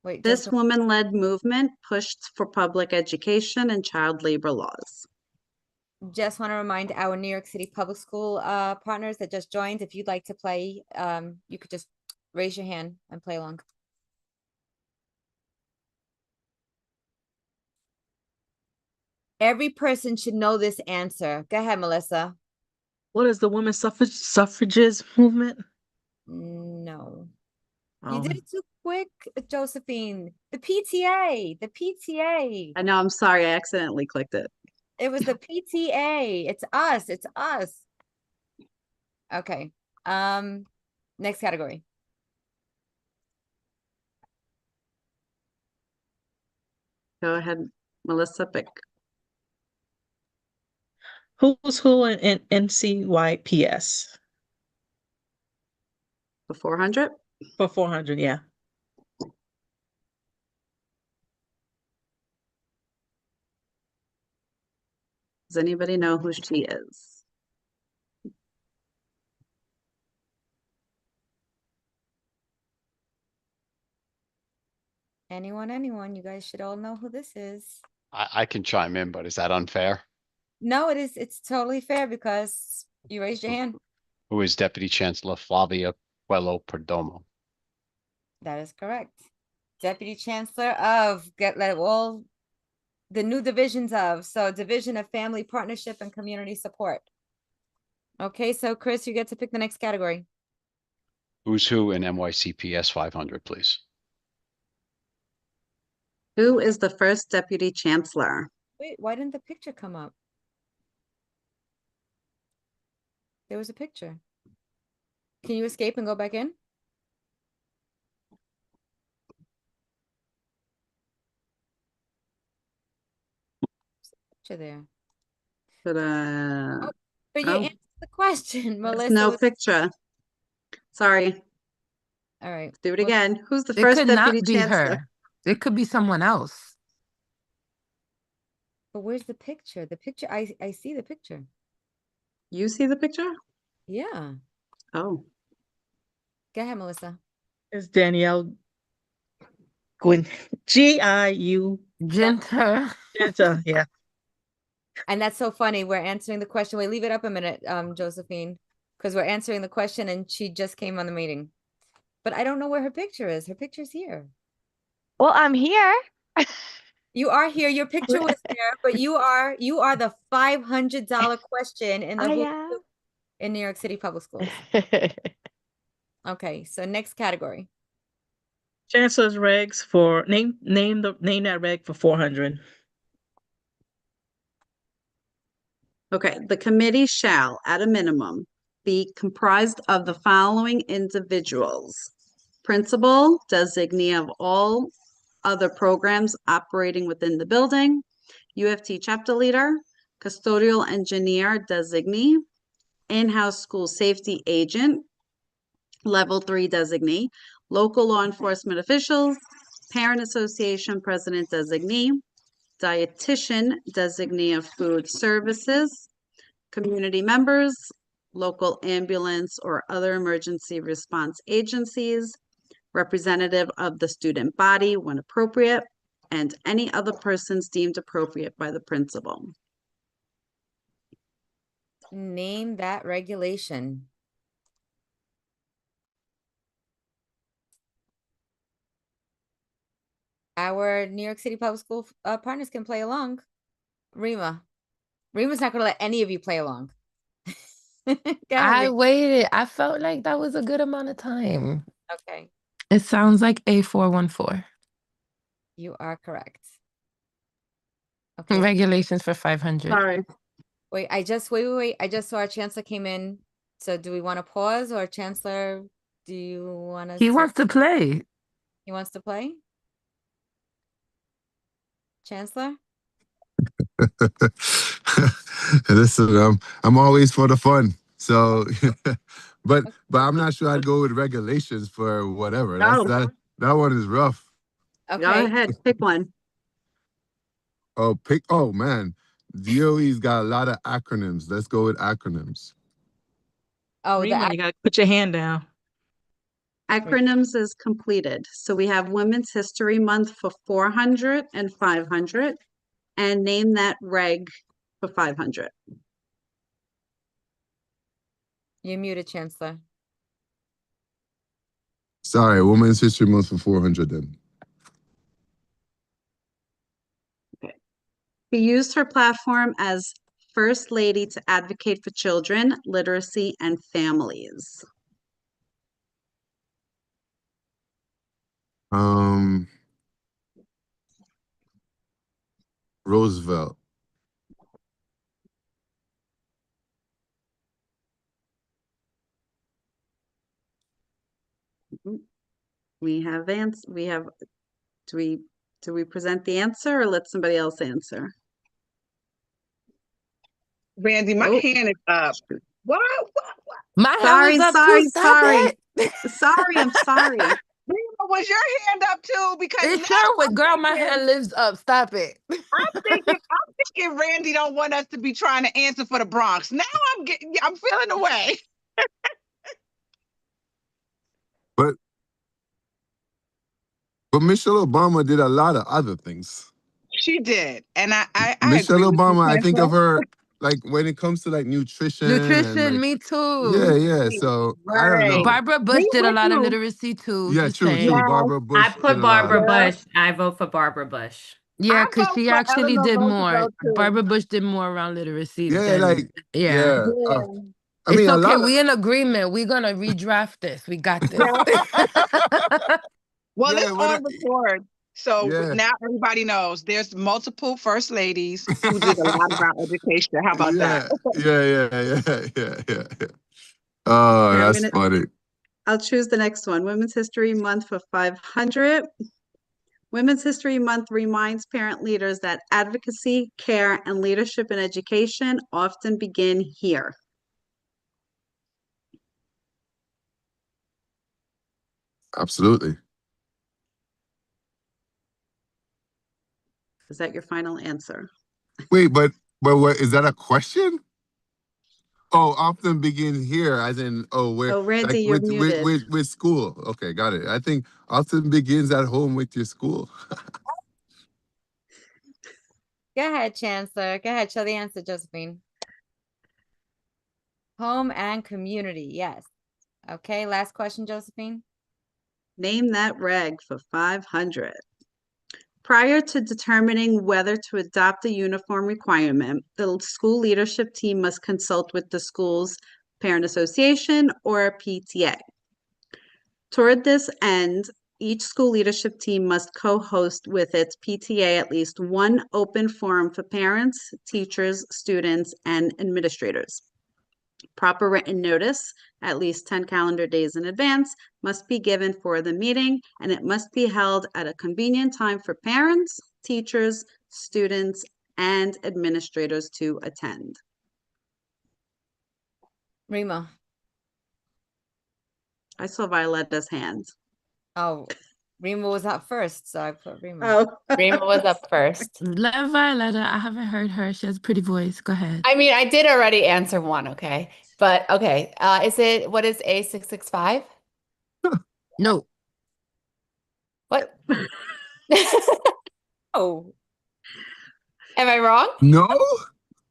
Wait,
This woman-led movement pushed for public education and child labor laws.
just want to remind our New York City Public School partners that just joined, if you'd like to play, you could just raise your hand and play along. Every person should know this answer. Go ahead, Melissa.
What is the women's suffrages movement?
No.
Oh.
You did it too quick, Josephine. The PTA. The PTA.
I know, I'm sorry, I accidentally clicked it.
It was the PTA. It's us. It's us. Okay. Next category.
Go ahead, Melissa, pick.
Who's who in NCYPS?
For 400?
For 400, yeah.
Does anybody know who she is?
Anyone, you guys should all know who this is.
I can chime in, but is that unfair?
No, it is. It's totally fair because you raised your hand.
Who is Deputy Chancellor Flavia Coelho Perdomo?
That is correct. Deputy Chancellor of all the new divisions of, so Division of Family Partnership and Community Support. Okay, so Chris, you get to pick the next category.
Who's who in NYCPS 500, please?
Who is the first deputy chancellor?
Wait, why didn't the picture come up? There was a picture. Can you escape and go back in? Picture there.
But
But you
oh,
answered the question,
there's
Melissa.
no picture. Sorry.
All right.
Do it again. Who's the
It
first
could not
deputy
be
chancellor?
her. It could be someone else.
But where's the picture? The picture, I see the picture.
You see the picture?
Yeah.
Oh.
Go ahead, Melissa.
It's Danielle Giu.
Ginter.
Ginter, yeah.
And that's so funny. We're answering the question. Wait, leave it up a minute, Josephine, because we're answering the question and she just came on the meeting. But I don't know where her picture is. Her picture's here.
Well, I'm here.
You are here. Your picture was there, but you are the $500 question in the Who's Who in New York City Public Schools. Okay, so next category.
Chancellor's regs for name that reg for 400.
Okay, the committee shall, at a minimum, be comprised of the following individuals: principal, designee of all other programs operating within the building, UFT chapter leader, custodial engineer designee, in-house school safety agent, level 3 designee, local law enforcement officials, parent association president designee, dietitian designee of food services, community members, local ambulance or other emergency response agencies, representative of the student body when appropriate, and any other persons deemed appropriate by the principal.
Name that regulation. Our New York City Public School partners can play along. Rima's not going to let any of you play along.
I waited. I felt like that was a good amount of time.
Okay.
It sounds like A414.
You are correct. Okay.
Regulations for 500.
Sorry.
Wait. I just saw our chancellor came in. So do we want to pause, or Chancellor, do you want to?
He wants to play.
He wants to play? Chancellor?
Listen, I'm always for the fun. So
but I'm not sure I'd go with regulations for whatever.
No.
That one is rough.
Go
Okay.
ahead, pick one.
Oh man, DOE's got a lot of acronyms. Let's go with acronyms.
Oh,
Rima, you gotta put your hand down.
Acronyms is completed. So we have Women's History Month for 400 and 500, and name that reg for 500.
you're muted, Chancellor.
Sorry, Women's History Month for 400 then.
He used her platform as First Lady to advocate for children, literacy, and families.
Roosevelt.
We have do we present the answer or let somebody else answer?
Randy, my hand is up. What?
My hand
Sorry,
was up
sorry,
too. Stop
sorry.
it.
Sorry, I'm sorry.
Was your hand up too? Because
It
now
sure would,
I'm
girl. My
thinking-
hand lives up. Stop it.
I'm thinking Randy don't want us to be trying to answer for the Bronx. Now I'm feeling away.
But Michelle Obama did a lot of other things.
She did, and I
Michelle
agree with you,
Obama, I think of
Chancellor.
her like when it comes to like nutrition.
Nutrition,
and, like,
me too.
Yeah. So I don't know.
Barbara Bush
We
did a
with
lot of
you.
literacy too.
Yeah,
just
true.
saying.
Barbara Bush
I
did
put
a lot.
Barbara Bush. I vote for Barbara Bush.
Yeah,
I
because
vote
she
for
actually
Eleanor
did more.
Roosevelt, too.
Barbara Bush did more around literacy
Yeah,
than yeah.
I
It's
mean, a
okay.
lot of,
We in agreement. We're gonna redraft this. We got this.
Well,
Yeah,
it's on record. So
Yeah.
now everybody knows there's multiple first ladies who did a lot about education. How about that?
Yeah. Oh,
Okay,
that's funny.
I'll choose the next one. Women's History Month for 500. Women's History Month reminds parent leaders that advocacy, care, and leadership in education often begin here.
Absolutely.
Is that your final answer?
Wait, but what is that a question? Oh, often begin here, as in where
Oh, Randy,
like
you're muted.
with school. Okay, got it. I think often begins at home with your school.
Go ahead, Chancellor. Go ahead. Show the answer, Josephine. Home and community. Yes. Okay. Last question, Josephine.
Name that reg for 500. Prior to determining whether to adopt a uniform requirement, the school leadership team must consult with the school's parent association or PTA. Toward this end, each school leadership team must co-host with its PTA at least one open forum for parents, teachers, students, and administrators. Proper written notice, at least 10 calendar days in advance, must be given for the meeting, and it must be held at a convenient time for parents, teachers, students, and administrators to attend.
Remo.
I saw Violetta's hand.
Oh, Remo was up first, so I put Remo.
Oh,
Rima was up first.
Let Violetta. I haven't heard her. She has a pretty voice. Go ahead.
I mean, I did already answer one, okay? But okay, what is A665?
No.
What? Oh. Am I wrong?
No?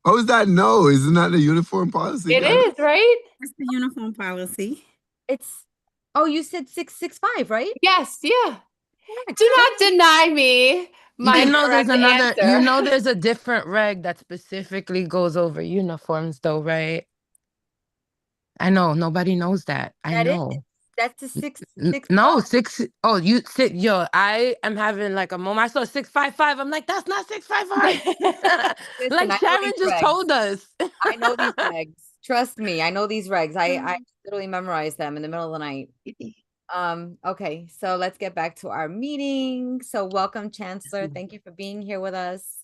How is that no? Isn't that the uniform policy?
It is, right?
It's the uniform policy.
Oh, you said 665, right?
Yes, yeah. Do not deny me my
You know there's
correct
another,
answer.
you know there's a different reg that specifically goes over uniforms though, right? I know, nobody knows that. I know.
That's the 665.
No, yo, I am having like a moment. I saw 655. I'm like, that's not 655.
Listen,
Like
I know
Sharon
these
just
regs.
told us.
I know these regs. Trust me, I know these regs. I literally memorized them in the middle of the night. Okay, so let's get back to our meeting. So welcome, Chancellor. Thank you for being here with us.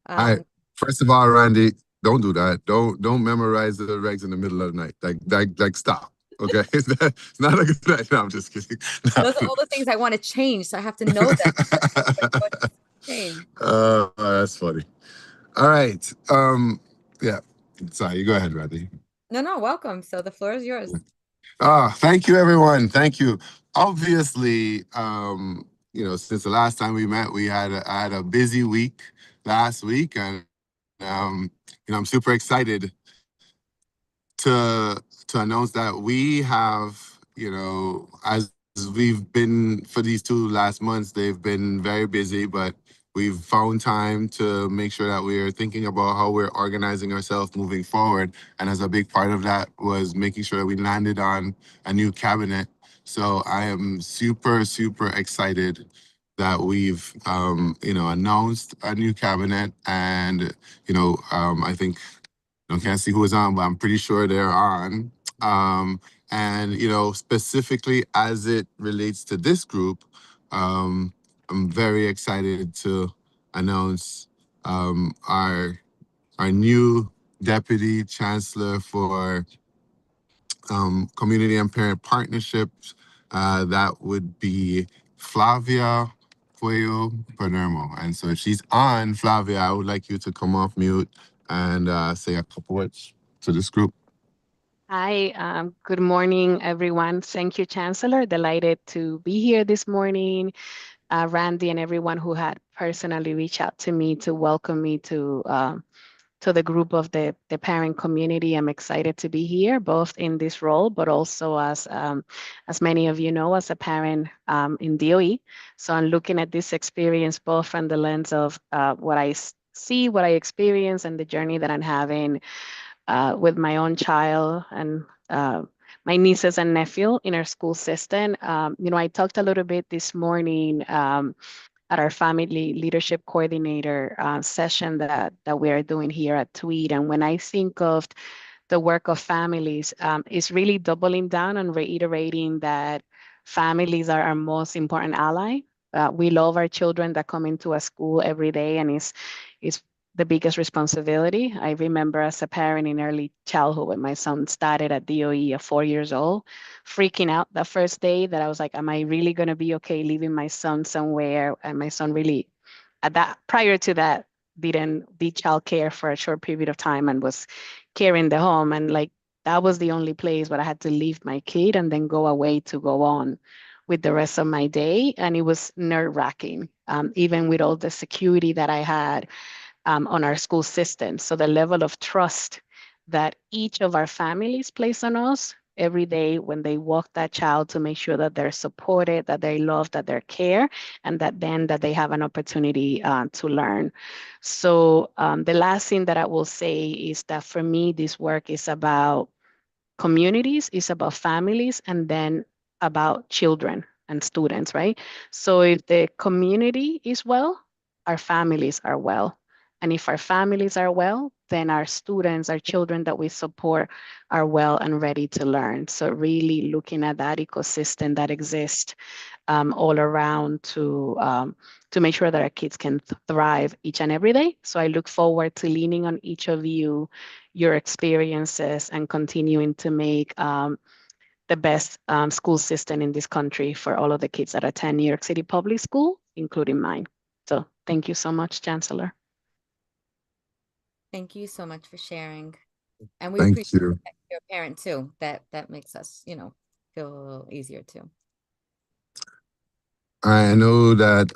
All right. First of all, Randy, don't do that. Don't memorize the regs in the middle of the night. Like stop. Okay, it's not a good idea. No, I'm just kidding.
Those are all the things I want to change, so I have to know them. Like, what to change.
That's funny. All right. Yeah. Sorry, you go ahead, Randy.
No, welcome. So the floor is yours.
Thank you, everyone. Thank you. Obviously, since the last time we met, I had a busy week last week, and I'm super excited to announce that we have, as we've been for these 2 last months, they've been very busy, but we've found time to make sure that we're thinking about how we're organizing ourselves moving forward. And as a big part of that was making sure that we landed on a new cabinet. So I am super, super excited that we've, announced a new cabinet. And, I think I can't see who is on, but I'm pretty sure they're on. And specifically as it relates to this group, I'm very excited to announce our new deputy chancellor for community and parent partnerships. That would be Flavia Puello Palermo. And so if she's on, Flavia, I would like you to come off mute and say a couple words to this group.
Hi, good morning, everyone. Thank you, Chancellor. Delighted to be here this morning. Randy and everyone who had personally reached out to me to welcome me to the group of the parent community. I'm excited to be here, both in this role, but also as many of you know, as a parent in DOE. So I'm looking at this experience both from the lens of what I see, what I experience, and the journey that I'm having with my own child and my nieces and nephew in our school system. I talked a little bit this morning at our family leadership coordinator session that we are doing here at Tweed. And when I think of the work of families, it's really doubling down and reiterating that families are our most important ally. We love our children that come into a school every day, and it's the biggest responsibility. I remember as a parent in early childhood when my son started at DOE at 4 years old, freaking out the first day that I was like, am I really going to be okay leaving my son somewhere? And my son really, prior to that, did childcare for a short period of time and was carrying the home. And like, that was the only place where I had to leave my kid and then go away to go on with the rest of my day. And it was nerve wracking, even with all the security that I had on our school system. So the level of trust that each of our families place on us every day when they walk that child to make sure that they're supported, that they love, that they're care, and that they have an opportunity to learn. So the last thing that I will say is that for me, this work is about communities, it's about families, and then about children and students, right? So if the community is well, our families are well. And if our families are well, then our students, our children that we support are well and ready to learn. So really looking at that ecosystem that exists all around to make sure that our kids can thrive each and every day. So I look forward to leaning on each of you, your experiences, and continuing to make the best school system in this country for all of the kids that attend New York City Public School, including mine. So thank you so much, Chancellor.
Thank you so much for sharing. And we
Thank
appreciate
you.
that you're a parent too. That makes us, feel a little easier too.
I know that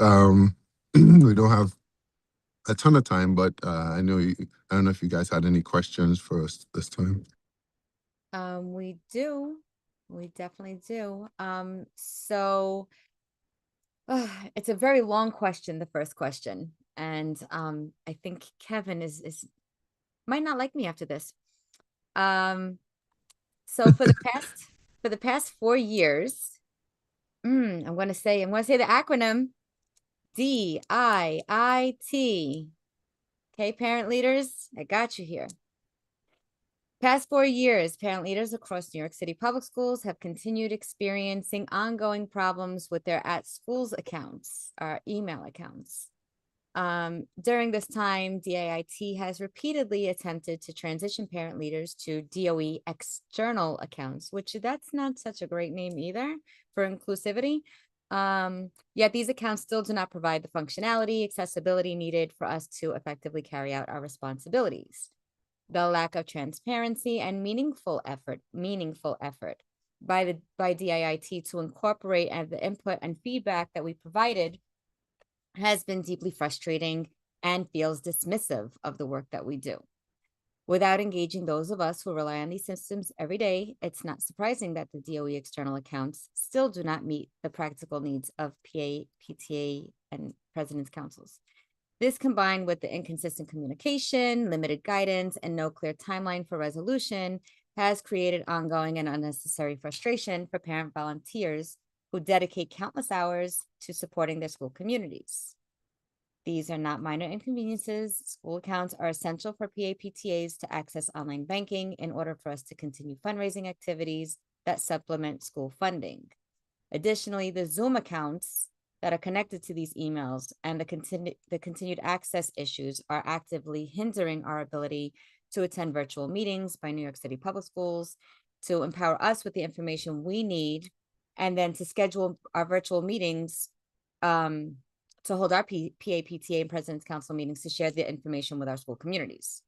we don't have a ton of time, but I don't know if you guys had any questions for us this time.
We do. We definitely do. So it's a very long question, the first question. And I think Kevin is might not like me after this. So for the past 4 years, I'm gonna say the acronym DIIT. Okay, parent leaders, I got you here. Past 4 years, parent leaders across New York City public schools have continued experiencing ongoing problems with their at schools accounts, our email accounts. During this time, DIIT has repeatedly attempted to transition parent leaders to DOE external accounts, which that's not such a great name either for inclusivity. Yet these accounts still do not provide the functionality, accessibility needed for us to effectively carry out our responsibilities. The lack of transparency and meaningful effort by DIIT to incorporate the input and feedback that we provided has been deeply frustrating and feels dismissive of the work that we do. Without engaging those of us who rely on these systems every day, it's not surprising that the DOE external accounts still do not meet the practical needs of PA, PTA, and President's Councils. This, combined with the inconsistent communication, limited guidance, and no clear timeline for resolution, has created ongoing and unnecessary frustration for parent volunteers who dedicate countless hours to supporting their school communities. These are not minor inconveniences. School accounts are essential for PAPTAs to access online banking in order for us to continue fundraising activities that supplement school funding. Additionally, the Zoom accounts that are connected to these emails and the continued access issues are actively hindering our ability to attend virtual meetings by New York City Public Schools, to empower us with the information we need, and then to schedule our virtual meetings, to hold our PAPTA and President's Council meetings to share the information with our school communities.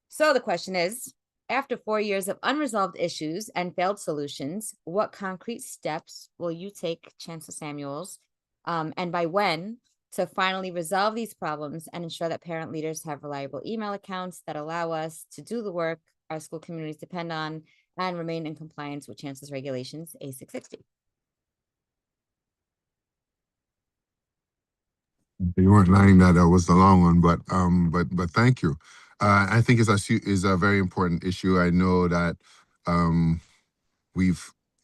So the question is, after 4 years of unresolved issues and failed solutions, what concrete steps will you take, Chancellor Samuels, and by when, to finally resolve these problems and ensure that parent leaders have reliable email accounts that allow us to do the work our school communities depend on and remain in compliance with Chancellor's regulations A660?
You weren't lying that that was the long one, but thank you. I think is a very important issue. I know that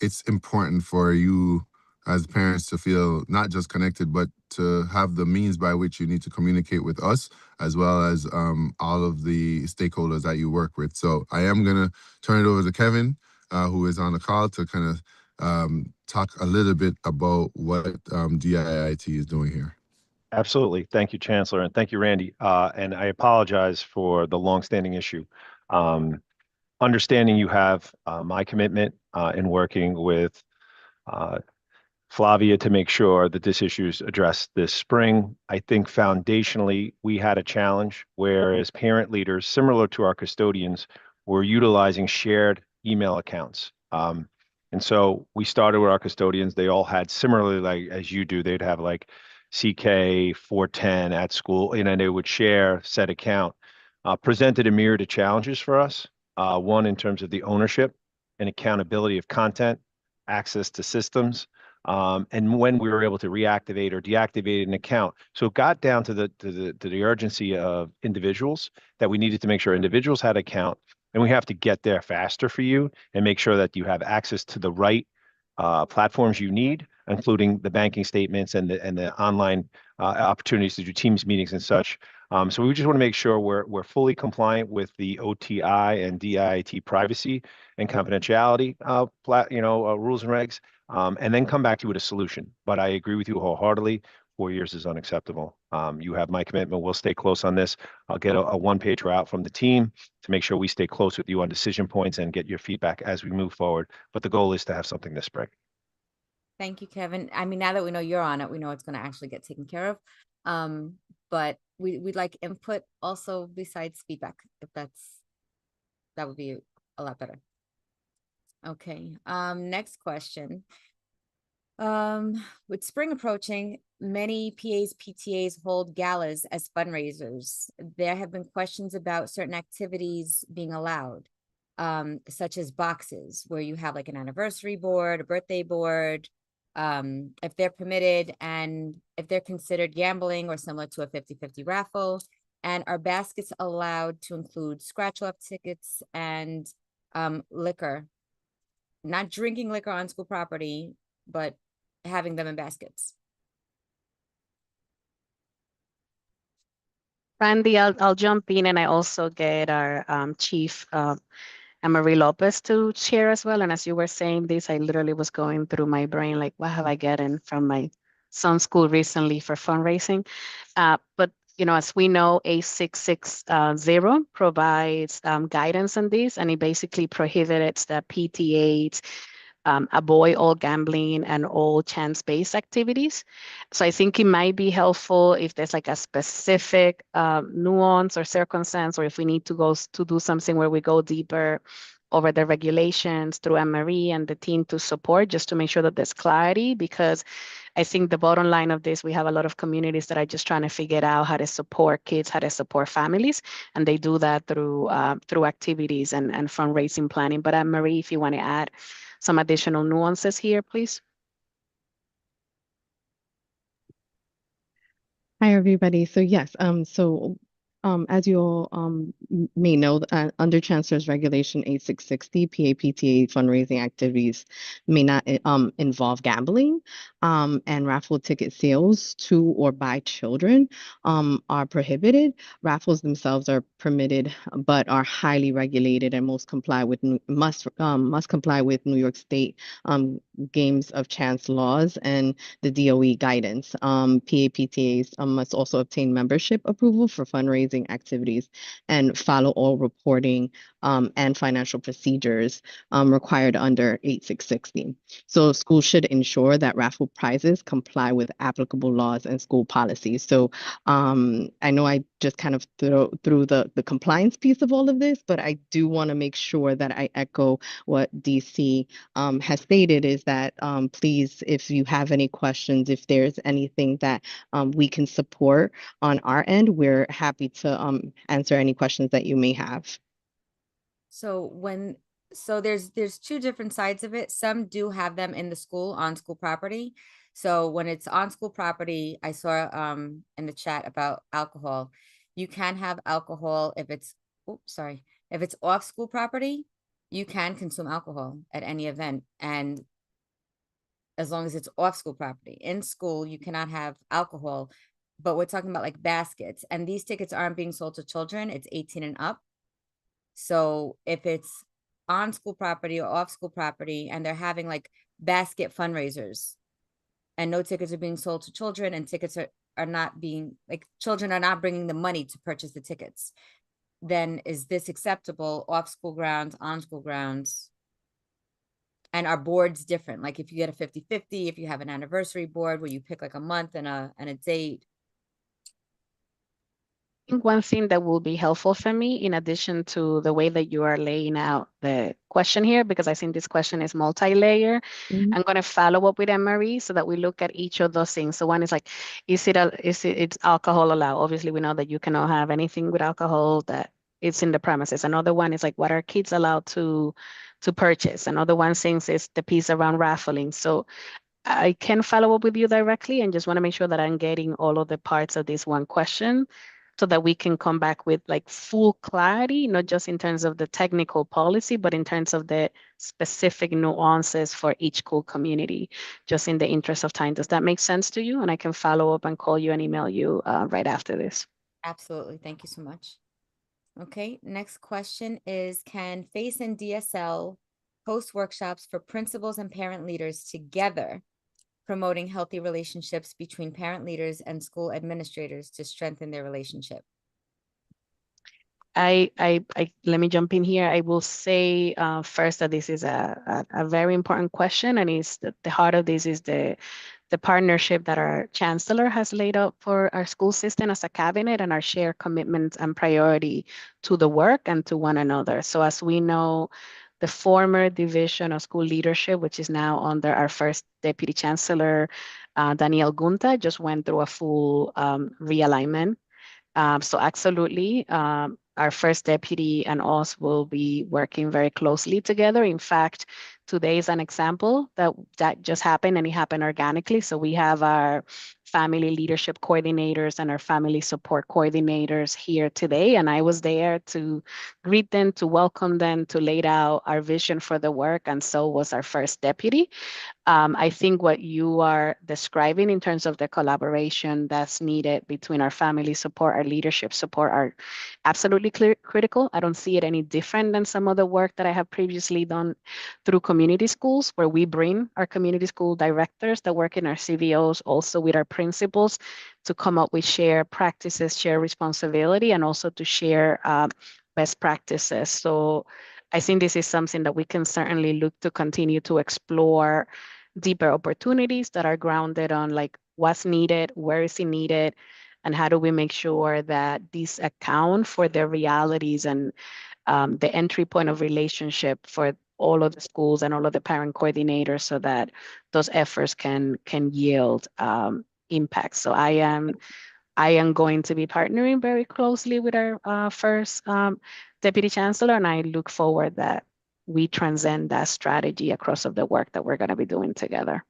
it's important for you as parents to feel not just connected, but to have the means by which you need to communicate with us, as well as all of the stakeholders that you work with. So I am gonna turn it over to Kevin, who is on the call, to kind of talk a little bit about what DIIT is doing here.
Absolutely. Thank you, Chancellor, and thank you, Randy. And I apologize for the longstanding issue. Understanding you have my commitment in working with Flavia to make sure that this issue is addressed this spring. I think foundationally, we had a challenge whereas parent leaders, similar to our custodians, were utilizing shared email accounts. And so we started with our custodians. They all had, similarly, like as you do, they'd have like CK 410 at school, and they would share said account. Presented a myriad of challenges for us. One, in terms of the ownership and accountability of content, access to systems, and when we were able to reactivate or deactivate an account. So it got down to the urgency of individuals, that we needed to make sure individuals had account, and we have to get there faster for you and make sure that you have access to the right platforms you need, including the banking statements and the online opportunities to do Teams meetings and such. So we just want to make sure we're fully compliant with the OTI and DIIT privacy and confidentiality rules and regs, and then come back to you with a solution. But I agree with you wholeheartedly. 4 years is unacceptable. You have my commitment. We'll stay close on this. I'll get a one-page route from the team to make sure we stay close with you on decision points and get your feedback as we move forward. But the goal is to have something this spring.
Thank you, Kevin. I mean, now that we know you're on it, we know it's going to actually get taken care of. But we'd like input also besides feedback, if that would be a lot better. Okay. Next question. With spring approaching, many PAs, PTAs hold galas as fundraisers. There have been questions about certain activities being allowed, such as boxes where you have like an anniversary board, a birthday board, if they're permitted and if they're considered gambling or similar to a 50-50 raffle. And are baskets allowed to include scratch-off tickets and liquor, not drinking liquor on school property, but having them in baskets?
Randy, I'll jump in, and I also get our chief, Marie Lopez, to share as well. And as you were saying this, I literally was going through my brain, like, what have I gotten from my some school recently for fundraising. But as we know, A660 provides guidance on this, and it basically prohibits the PTAs avoid all gambling and all chance-based activities. So I think it might be helpful if there's like a specific nuance or circumstance, or if we need to go to do something where we go deeper over the regulations through Anne-Marie and the team to support, just to make sure that there's clarity, because I think the bottom line of this, we have a lot of communities that are just trying to figure out how to support kids, how to support families, and they do that through activities and fundraising planning. But Anne-Marie, if you want to add some additional nuances here, please.
Hi, everybody. So yes, as you all may know, under Chancellor's Regulation 8660, PAPTA fundraising activities may not involve gambling, and raffle ticket sales to or by children are prohibited. Raffles themselves are permitted, but are highly regulated and must comply with New York State games of chance laws and the DOE guidance. PAPTAs must also obtain membership approval for fundraising activities and follow all reporting and financial procedures required under 8660. So schools should ensure that raffle prizes comply with applicable laws and school policies. So I know I just kind of through the compliance piece of all of this, but I do want to make sure that I echo what DC has stated, is that please, if you have any questions, if there's anything that we can support on our end, we're happy to answer any questions that you may have.
So there's two different sides of it. Some do have them in the school, on school property. So when it's on school property, I saw in the chat about alcohol. You can have alcohol if it's, if it's off school property, you can consume alcohol at any event, and as long as it's off school property. In school, you cannot have alcohol, but we're talking about like baskets, and these tickets aren't being sold to children. It's 18 and up. So if it's on school property or off school property, and they're having like basket fundraisers, and no tickets are being sold to children, and tickets are not being, like, children are not bringing the money to purchase the tickets, then is this acceptable off school grounds, on school grounds? And our board's different. Like if you get a 50-50, if you have an anniversary board where you pick like a month and a date.
I think one thing that will be helpful for me, in addition to the way that you are laying out the question here, because I think this question is multi-layer, I'm going to follow up with Anne-Marie so that we look at each of those things. So one is like, it's alcohol allowed? Obviously, we know that you cannot have anything with alcohol that it's in the premises. Another one is like, what are kids allowed to purchase? Another one things is the piece around raffling. So I can follow up with you directly, and just want to make sure that I'm getting all of the parts of this one question, so that we can come back with like full clarity, not just in terms of the technical policy, but in terms of the specific nuances for each school community, just in the interest of time. Does that make sense to you? And I can follow up and call you and email you right after this.
Absolutely. Thank you so much. Okay, next question is, can FACE and DSL host workshops for principals and parent leaders together, promoting healthy relationships between parent leaders and school administrators to strengthen their relationship?
Let me jump in here. I will say first that this is a very important question, and is the heart of this is the partnership that our chancellor has laid out for our school system as a cabinet, and our shared commitment and priority to the work and to one another. So as we know, the former division of school leadership, which is now under our first deputy chancellor, Danielle Gunta, just went through a full realignment. So absolutely, our first deputy and us will be working very closely together. In fact, today is an example that just happened, and it happened organically. So we have our family leadership coordinators and our family support coordinators here today. And I was there to greet them, to welcome them, to lay out our vision for the work. And so was our first deputy. I think what you are describing in terms of the collaboration that's needed between our family support, our leadership support are absolutely critical. I don't see it any different than some of the work that I have previously done through community schools, where we bring our community school directors that work in our CVOs also with our principals to come up with shared practices, share responsibility, and also to share best practices. So I think this is something that we can certainly look to continue to explore deeper opportunities that are grounded on like what's needed, where is it needed, and how do we make sure that these account for the realities and the entry point of relationship for all of the schools and all of the parent coordinators so that those efforts can yield impact. So I am going to be partnering very closely with our first Deputy Chancellor, and I look forward that we transcend that strategy across of the work that we're going to be doing together.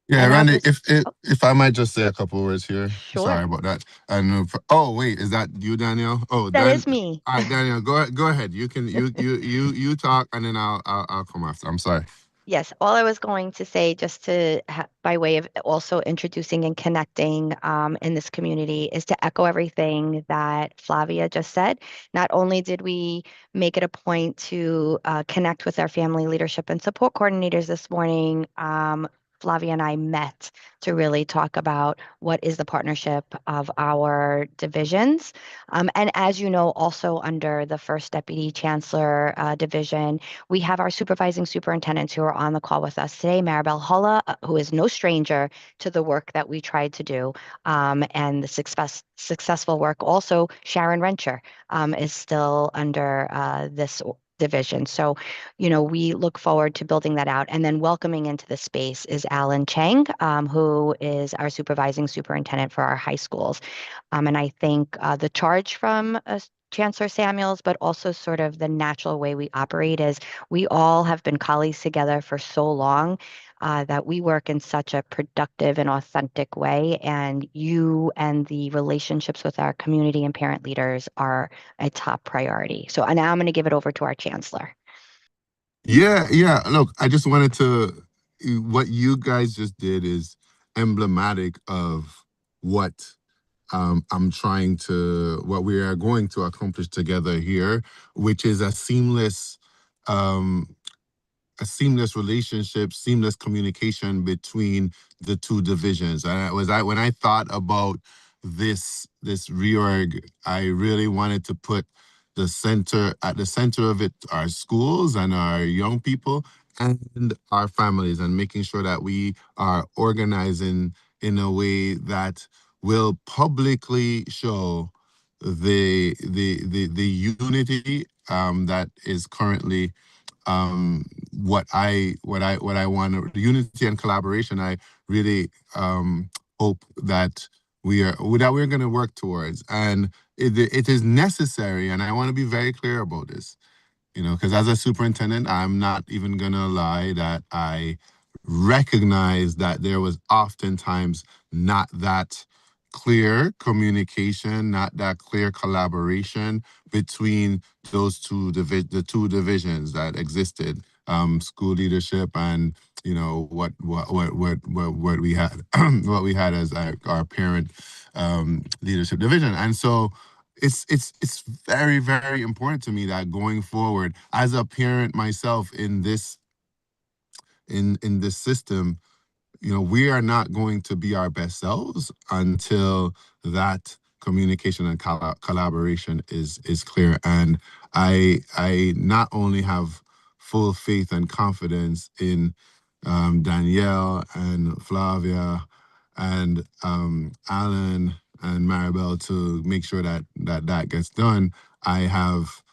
Yeah,
And I'll
Randy,
just,
if I might just say a couple words here.
Sure.
Sorry about that. And oh wait, is that you, Danielle? Oh,
That is me.
All right, Danielle, go ahead. You can you talk, and then I'll come after. I'm sorry.
Yes, all I was going to say, just to by way of also introducing and connecting in this community, is to echo everything that Flavia just said. Not only did we make it a point to connect with our family leadership and support coordinators this morning, Flavia and I met to really talk about what is the partnership of our divisions. And as you know, also under the First Deputy Chancellor division, we have our supervising superintendents who are on the call with us today. Maribel Hulla, who is no stranger to the work that we tried to do and the successful work. Also, Sharon Rencher is still under this division. So, we look forward to building that out. And then welcoming into the space is Alan Chang, who is our supervising superintendent for our high schools. And I think the charge from Chancellor Samuels, but also sort of the natural way we operate is we all have been colleagues together for so long that we work in such a productive and authentic way. And you and the relationships with our community and parent leaders are a top priority. So now I'm going to give it over to our Chancellor.
Yeah. Look, I just wanted to. What you guys just did is emblematic of what what we are going to accomplish together here, which is a seamless relationship, seamless communication between the two divisions. When I thought about this reorg, I really wanted to put at the center of it our schools and our young people and our families, and making sure that we are organizing in a way that will publicly show the unity that is currently what I want, unity and collaboration. I really hope that we're going to work towards, and it is necessary. And I want to be very clear about this, because as a superintendent, I'm not even going to lie that I recognize that there was oftentimes not that clear communication, not that clear collaboration between the two divisions that existed, school leadership and what we had what we had as our parent leadership division. And so it's very, very important to me that going forward, as a parent myself in this system, we are not going to be our best selves until that communication and collaboration is clear. And I not only have full faith and confidence in Danielle and Flavia and Alan and Maribel to make sure that gets done. I have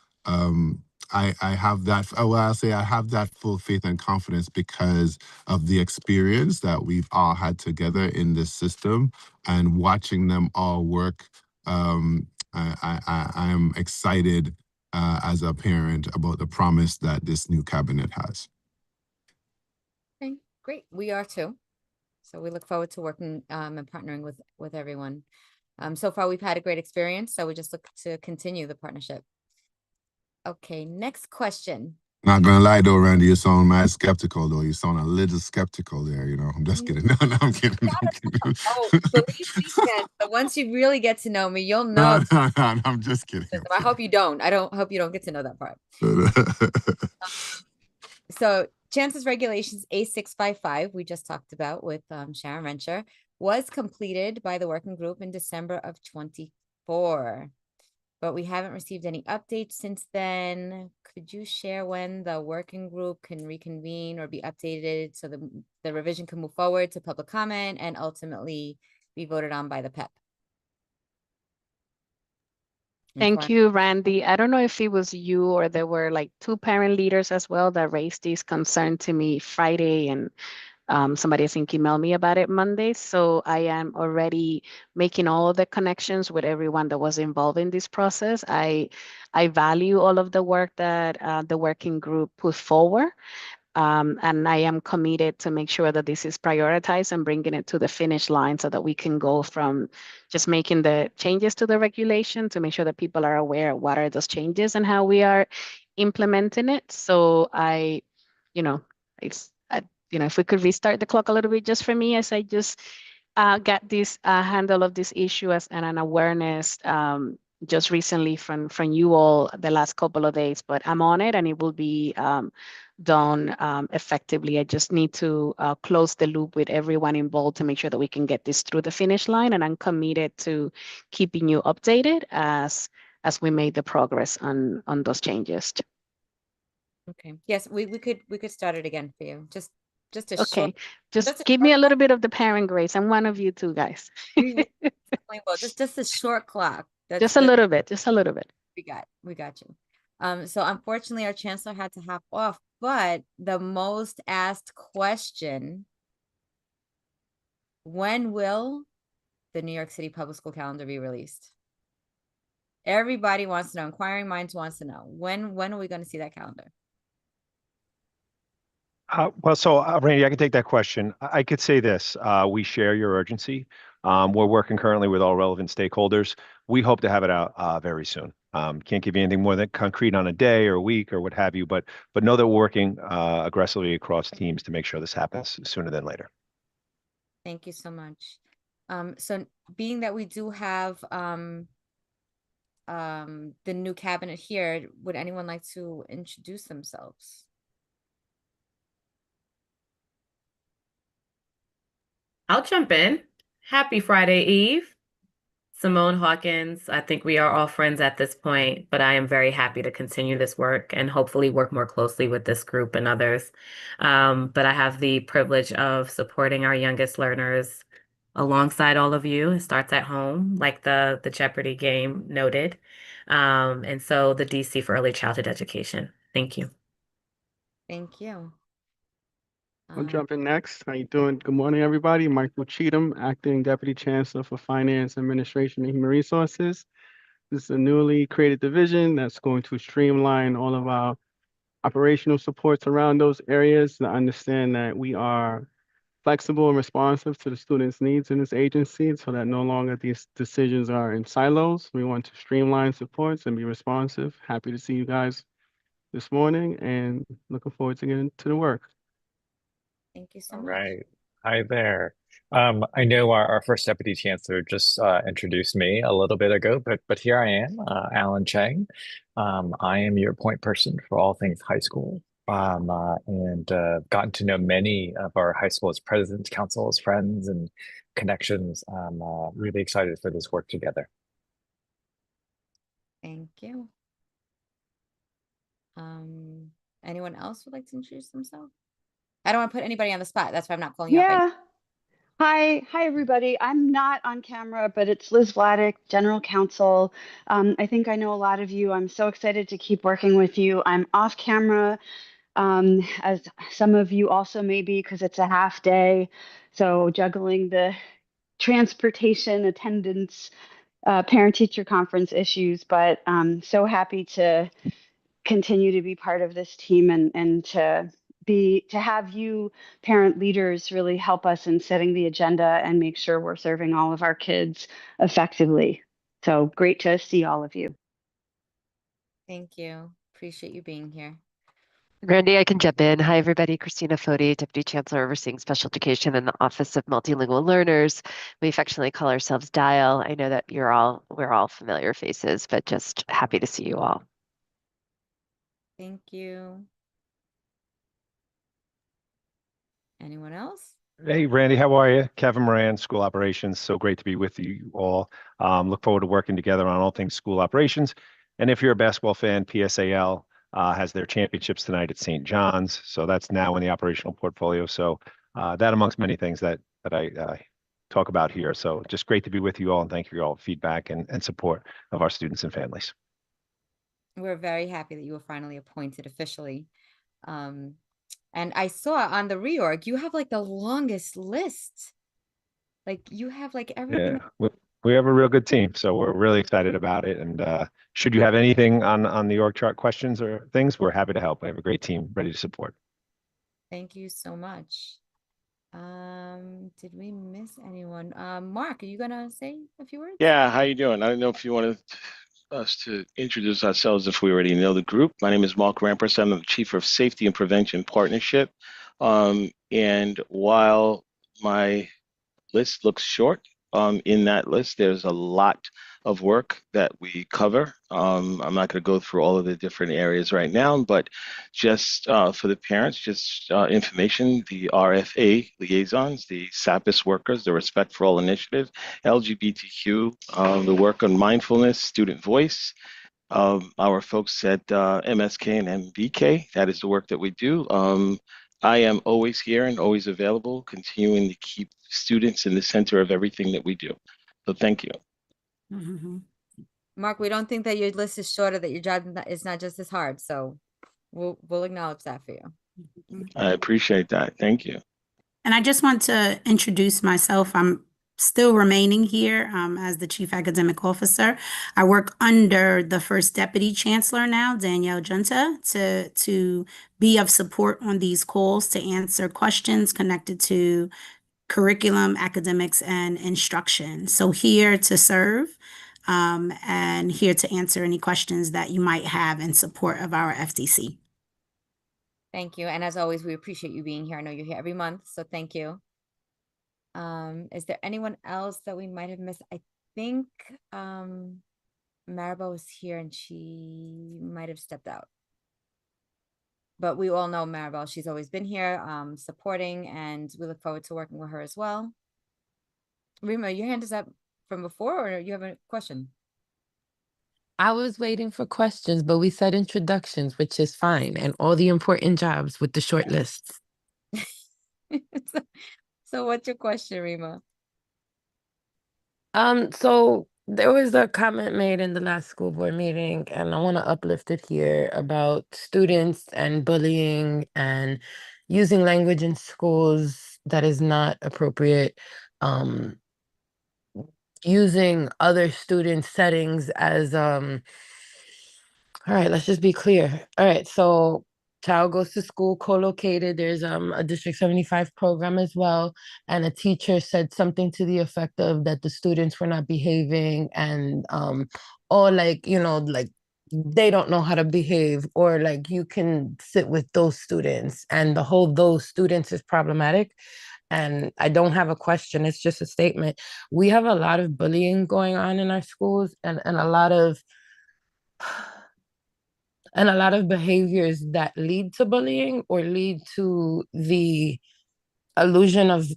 I have that. Well, I'll say I have that full faith and confidence because of the experience that we've all had together in this system and watching them all work. I am excited as a parent about the promise that this new cabinet has.
Okay, great. We are too. So we look forward to working and partnering with everyone. So far we've had a great experience, so we just look to continue the partnership. Okay, next question.
Not gonna lie though, Randy, you sound mad skeptical though. You sound a little skeptical there, you know. I'm just kidding. No, I'm kidding. I'm kidding.
Oh, believe me, Ken, but once you really get to know me, you'll
No,
know.
no, I'm just kidding.
I hope you don't. I don't hope you don't get to know that part. So chances regulations A655 we just talked about with Sharon Rencher was completed by the working group in December of 24. But we haven't received any updates since then. Could you share when the working group can reconvene or be updated so the revision can move forward to public comment and ultimately be voted on by the PEP?
Thank you, Randy. I don't know if it was you or there were like 2 parent leaders as well that raised this concern to me Friday, and somebody I think emailed me about it Monday. So I am already making all the connections with everyone that was involved in this process. I value all of the work that the working group put forward. And I am committed to make sure that this is prioritized and bringing it to the finish line so that we can go from just making the changes to the regulation to make sure that people are aware of what are those changes and how we are implementing it. So you know, if we could restart the clock a little bit just for me as I just got this handle of this issue and an awareness just recently from you all the last couple of days, but I'm on it and it will be done effectively. I just need to close the loop with everyone involved to make sure that we can get this through the finish line, and I'm committed to keeping you updated as we make the progress on those changes.
Okay. Yes, we could start it again for you. Just a
Okay.
short.
Just give me a little bit of the parent grace. I'm one of you two guys.
Well, just a short clock.
Just a little bit. Just a little bit.
We got you. So unfortunately our chancellor had to hop off, but the most asked question: when will the New York City public school calendar be released? Everybody wants to know. Inquiring minds wants to know. When are we going to see that calendar?
Randy, I can take that question. I could say this. We share your urgency. We're working currently with all relevant stakeholders. We hope to have it out very soon. Can't give you anything more than concrete on a day or a week or what have you, but know that we're working aggressively across teams to make sure this happens sooner than later.
Thank you so much. So being that we do have the new cabinet here, would anyone like to introduce themselves?
I'll jump in. Happy Friday Eve. Simone Hawkins. I think we are all friends at this point, but I am very happy to continue this work and hopefully work more closely with this group and others. But I have the privilege of supporting our youngest learners alongside all of you. It starts at home, like the Jeopardy game noted. And so the DC for Early Childhood Education. Thank you.
Thank you.
I'll jump in next. How you doing? Good morning, everybody. Michael Cheatham, Acting Deputy Chancellor for Finance, Administration, and Human Resources. This is a newly created division that's going to streamline all of our operational supports around those areas to understand that we are flexible and responsive to the students' needs in this agency so that no longer these decisions are in silos. We want to streamline supports and be responsive. Happy to see you guys this morning and looking forward to getting to the work.
Thank you so
All
much.
right. Hi there. I know our first deputy chancellor just introduced me a little bit ago, but here I am, Alan Chang. I am your point person for all things high school. And gotten to know many of our high school's presidents, councils, friends, and connections. I'm really excited for this work together.
Thank you. Anyone else would like to introduce themselves? I don't want to put anybody on the spot. That's why I'm not calling you out.
Yeah. Hi, everybody. I'm not on camera, but it's Liz Vladeck, General Counsel. I think I know a lot of you. I'm so excited to keep working with you. I'm off camera, as some of you also may be, because it's a half day. So juggling the transportation, attendance, parent-teacher conference issues, but I'm so happy to continue to be part of this team and to to have you parent leaders really help us in setting the agenda and make sure we're serving all of our kids effectively. So great to see all of you.
Thank you. Appreciate you being here.
Randy, I can jump in. Hi, everybody. Christina Foti, Deputy Chancellor overseeing Special Education in the Office of Multilingual Learners. We affectionately call ourselves DIAL. I know that we're all familiar faces, but just happy to see you all.
Thank you. Anyone else?
Hey, Randy, how are you? Kevin Moran, School Operations. So great to be with you all. Look forward to working together on all things school operations. And if you're a basketball fan, PSAL has their championships tonight at St. John's. So that's now in the operational portfolio. So that amongst many things that I talk about here. So just great to be with you all, and thank you for all feedback and support of our students and families.
We're very happy that you were finally appointed officially. And I saw on the reorg, you have like the longest list. Like you have like everything.
Yeah, we have a real good team, so we're really excited about it. And should you have anything on the org chart questions or things, we're happy to help. We have a great team ready to support.
Thank you so much. Did we miss anyone? Mark, are you gonna say a few words?
Yeah, how you doing? I don't know if you wanted us to introduce ourselves if we already know the group. My name is Mark Rampers. I'm the Chief of Safety and Prevention Partnership. And while my list looks short, in that list, there's a lot of work that we cover. I'm not going to go through all of the different areas right now, but just for the parents, just information, the RFA liaisons, the SAPIS workers, the Respect for All initiative, LGBTQ, the work on mindfulness, student voice, our folks at MSK and MBK, that is the work that we do. I am always here and always available, continuing to keep students in the center of everything that we do. So thank you.
Mark, we don't think that your list is shorter, that your job is not just as hard. So we'll acknowledge that for you.
I appreciate that. Thank you.
And I just want to introduce myself. I'm still remaining here as the Chief Academic Officer. I work under the First Deputy Chancellor now, Danielle Junta, to be of support on these calls to answer questions connected to curriculum, academics, and instruction. So here to serve and here to answer any questions that you might have in support of our FDC.
Thank you. And as always, we appreciate you being here. I know you're here every month, so thank you. Is there anyone else that we might have missed? I think Maribel was here and she might have stepped out. But we all know Maribel. She's always been here supporting, and we look forward to working with her as well. Rima, your hand is up from before, or you have a question?
I was waiting for questions, but we said introductions, which is fine, and all the important jobs with the short lists.
So what's your question, Rima?
So there was a comment made in the last school board meeting, and I want to uplift it here about students and bullying and using language in schools that is not appropriate, using other students' settings as all right, let's just be clear. All right, so child goes to school co-located. There's a District 75 program as well. And a teacher said something to the effect of that the students were not behaving and or like, you know, like they don't know how to behave, or like you can sit with those students, and the whole those students is problematic. And I don't have a question, it's just a statement. We have a lot of bullying going on in our schools, and a lot of behaviors that lead to bullying or lead to the illusion of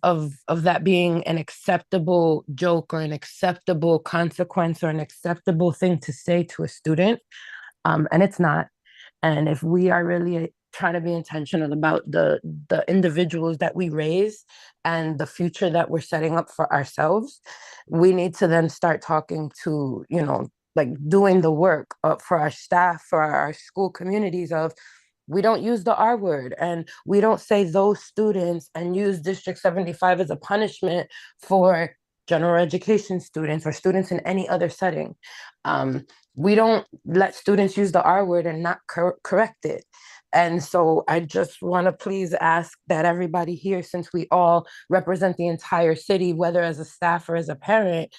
that being an acceptable joke or an acceptable consequence or an acceptable thing to say to a student. And it's not. And if we are really trying to be intentional about the individuals that we raise and the future that we're setting up for ourselves, we need to then start talking to, you know, like doing the work for our staff, for our school communities of, we don't use the R word, and we don't say those students and use District 75 as a punishment for general education students or students in any other setting. We don't let students use the R word and not correct it. And so I just want to please ask that everybody here, since we all represent the entire city, whether as a staff or as a parent,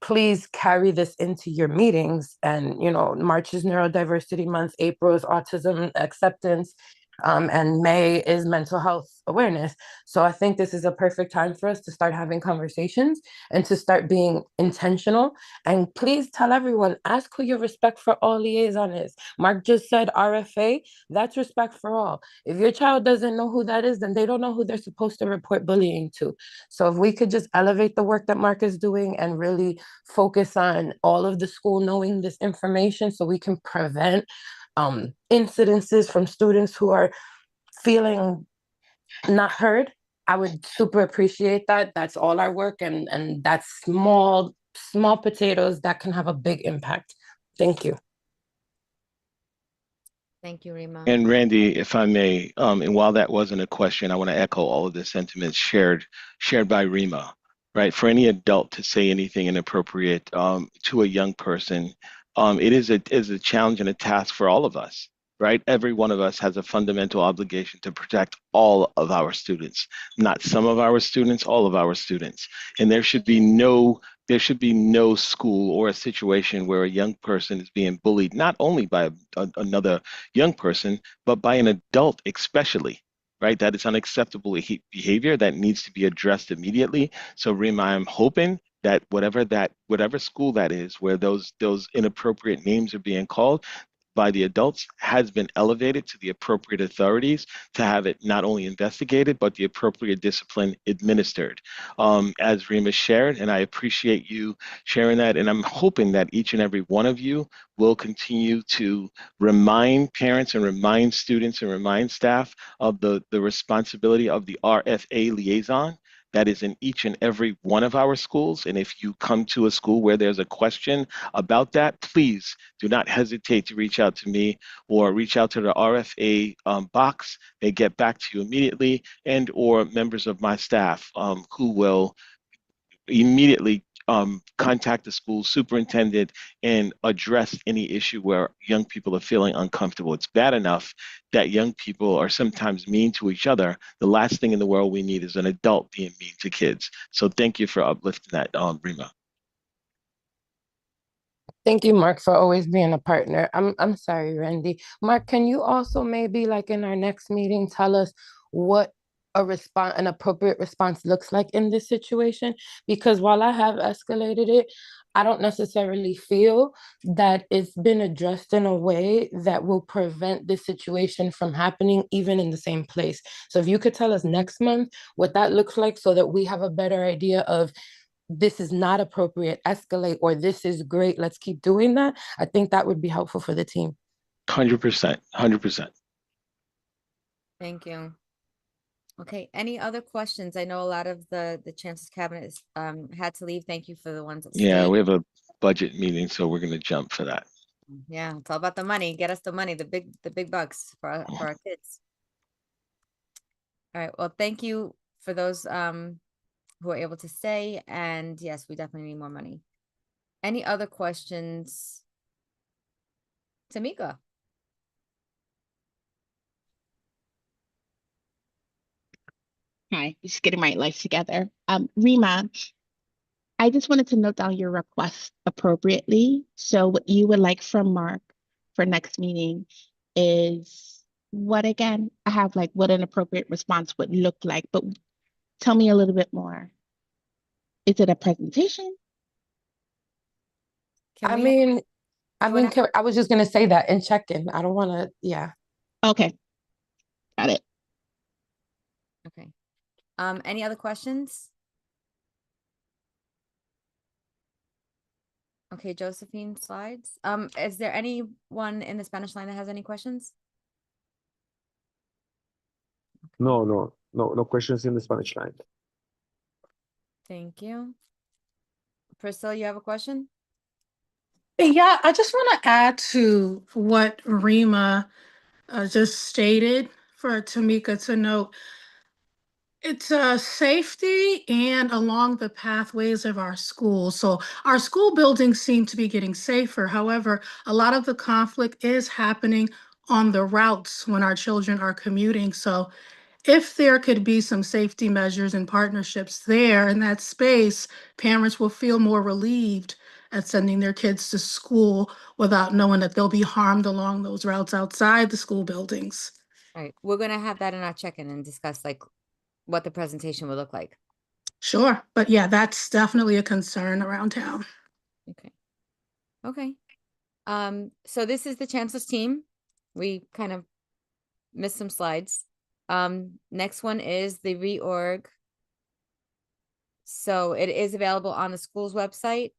please carry this into your meetings. And, March is Neurodiversity Month, April is Autism Acceptance, and May is Mental Health Awareness. So I think this is a perfect time for us to start having conversations and to start being intentional. And please tell everyone, ask who your respect for all liaison is. Mark just said RFA, that's respect for all. If your child doesn't know who that is, then they don't know who they're supposed to report bullying to. So if we could just elevate the work that Mark is doing and really focus on all of the school knowing this information so we can prevent incidences from students who are feeling not heard, I would super appreciate that. That's all our work, and that's small potatoes that can have a big impact. Thank you.
Thank you, Rima.
And Randy, if I may, and while that wasn't a question, I want to echo all of the sentiments shared by Rima, right? For any adult to say anything inappropriate to a young person, it is a challenge and a task for all of us, right? Every one of us has a fundamental obligation to protect all of our students, not some of our students, all of our students. And there should be no school or a situation where a young person is being bullied, not only by another young person, but by an adult especially, right? That is unacceptable behavior that needs to be addressed immediately. So Rima, I'm hoping that whatever school that is where those inappropriate names are being called by the adults has been elevated to the appropriate authorities to have it not only investigated, but the appropriate discipline administered. As Rima shared, and I appreciate you sharing that, and I'm hoping that each and every one of you will continue to remind parents and remind students and remind staff of the responsibility of the RFA liaison that is in each and every one of our schools. And if you come to a school where there's a question about that, please do not hesitate to reach out to me or reach out to the RFA box. They get back to you immediately, and or members of my staff who will immediately contact the school superintendent and address any issue where young people are feeling uncomfortable. It's bad enough that young people are sometimes mean to each other. The last thing in the world we need is an adult being mean to kids. So thank you for uplifting that, Rima.
Thank you, Mark, for always being a partner. I'm sorry, Randy. Mark, can you also maybe like in our next meeting tell us what an appropriate response looks like in this situation? Because while I have escalated it, I don't necessarily feel that it's been addressed in a way that will prevent this situation from happening even in the same place. So if you could tell us next month what that looks like so that we have a better idea of this is not appropriate, escalate, or this is great, let's keep doing that, I think that would be helpful for the team.
100%, 100%.
Thank you. Okay, any other questions? I know a lot of the chancellor's cabinet is, had to leave. Thank you for the ones that
Yeah,
stayed.
we have a budget meeting, so we're going to jump for that.
Yeah, it's all about the money. Get us the money, the big bucks for our kids. All right, well, thank you for those who are able to stay, and yes, we definitely need more money. Any other questions? Tamika.
Hi, just getting my life together. Rima, I just wanted to note down your request appropriately. So what you would like from Mark for next meeting is what again? I have like what an appropriate response would look like, but tell me a little bit more. Is it a presentation?
I mean, I was just gonna say that and check in. I don't want to, yeah.
Okay, got it.
Okay. Any other questions? Okay, Josephine, slides. Is there anyone in the Spanish line that has any questions?
No questions in the Spanish line.
Thank you. Priscilla, you have a question?
Yeah, I just want to add to what Rima just stated for Tamika to note. It's safety and along the pathways of our schools. So our school buildings seem to be getting safer. However, a lot of the conflict is happening on the routes when our children are commuting. So if there could be some safety measures and partnerships there in that space, parents will feel more relieved at sending their kids to school without knowing that they'll be harmed along those routes outside the school buildings.
All right, we're gonna have that in our check-in and discuss like what the presentation would look like.
Sure, but yeah, that's definitely a concern around town.
Okay. Okay. So this is the chancellor's team. We kind of missed some slides. Next one is the reorg. So it is available on the school's website,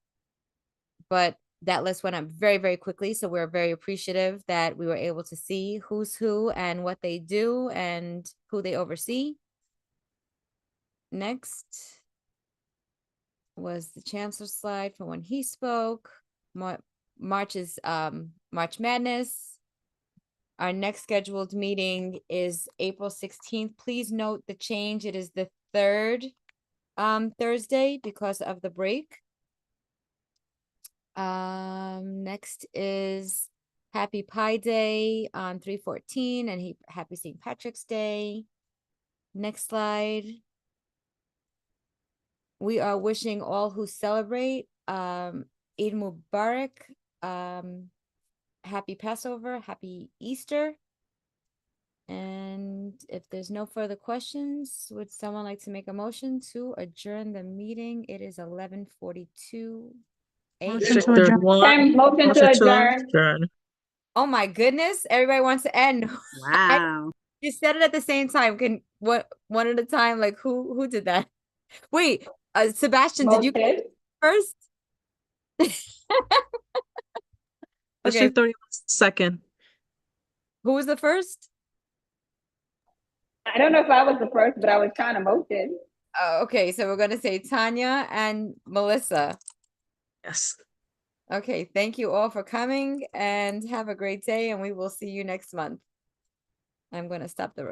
but that list went up very, very quickly. So we're very appreciative that we were able to see who's who and what they do and who they oversee. Next was the chancellor's slide from when he spoke. March is March Madness. Our next scheduled meeting is April 16th. Please note the change. It is the third Thursday because of the break. Next is Happy Pi Day on 3/14 and Happy St. Patrick's Day. Next slide. We are wishing all who celebrate Eid Mubarak, happy Passover, happy Easter. And if there's no further questions, would someone like to make a motion to adjourn the meeting? It is 11:42 a.m.
Motion to adjourn.
Oh my goodness, everybody wants to end.
Wow.
You said it at the same time. Can what one at a time? Like who did that? Wait, Sebastian, did you first? Okay.
32nd.
Who was the first?
I don't know if I was the first, but I was trying to motion.
Oh, okay, so we're gonna say Tanya and Melissa.
Yes.
Okay, thank you all for coming and have a great day, and we will see you next month. I'm gonna stop the recording.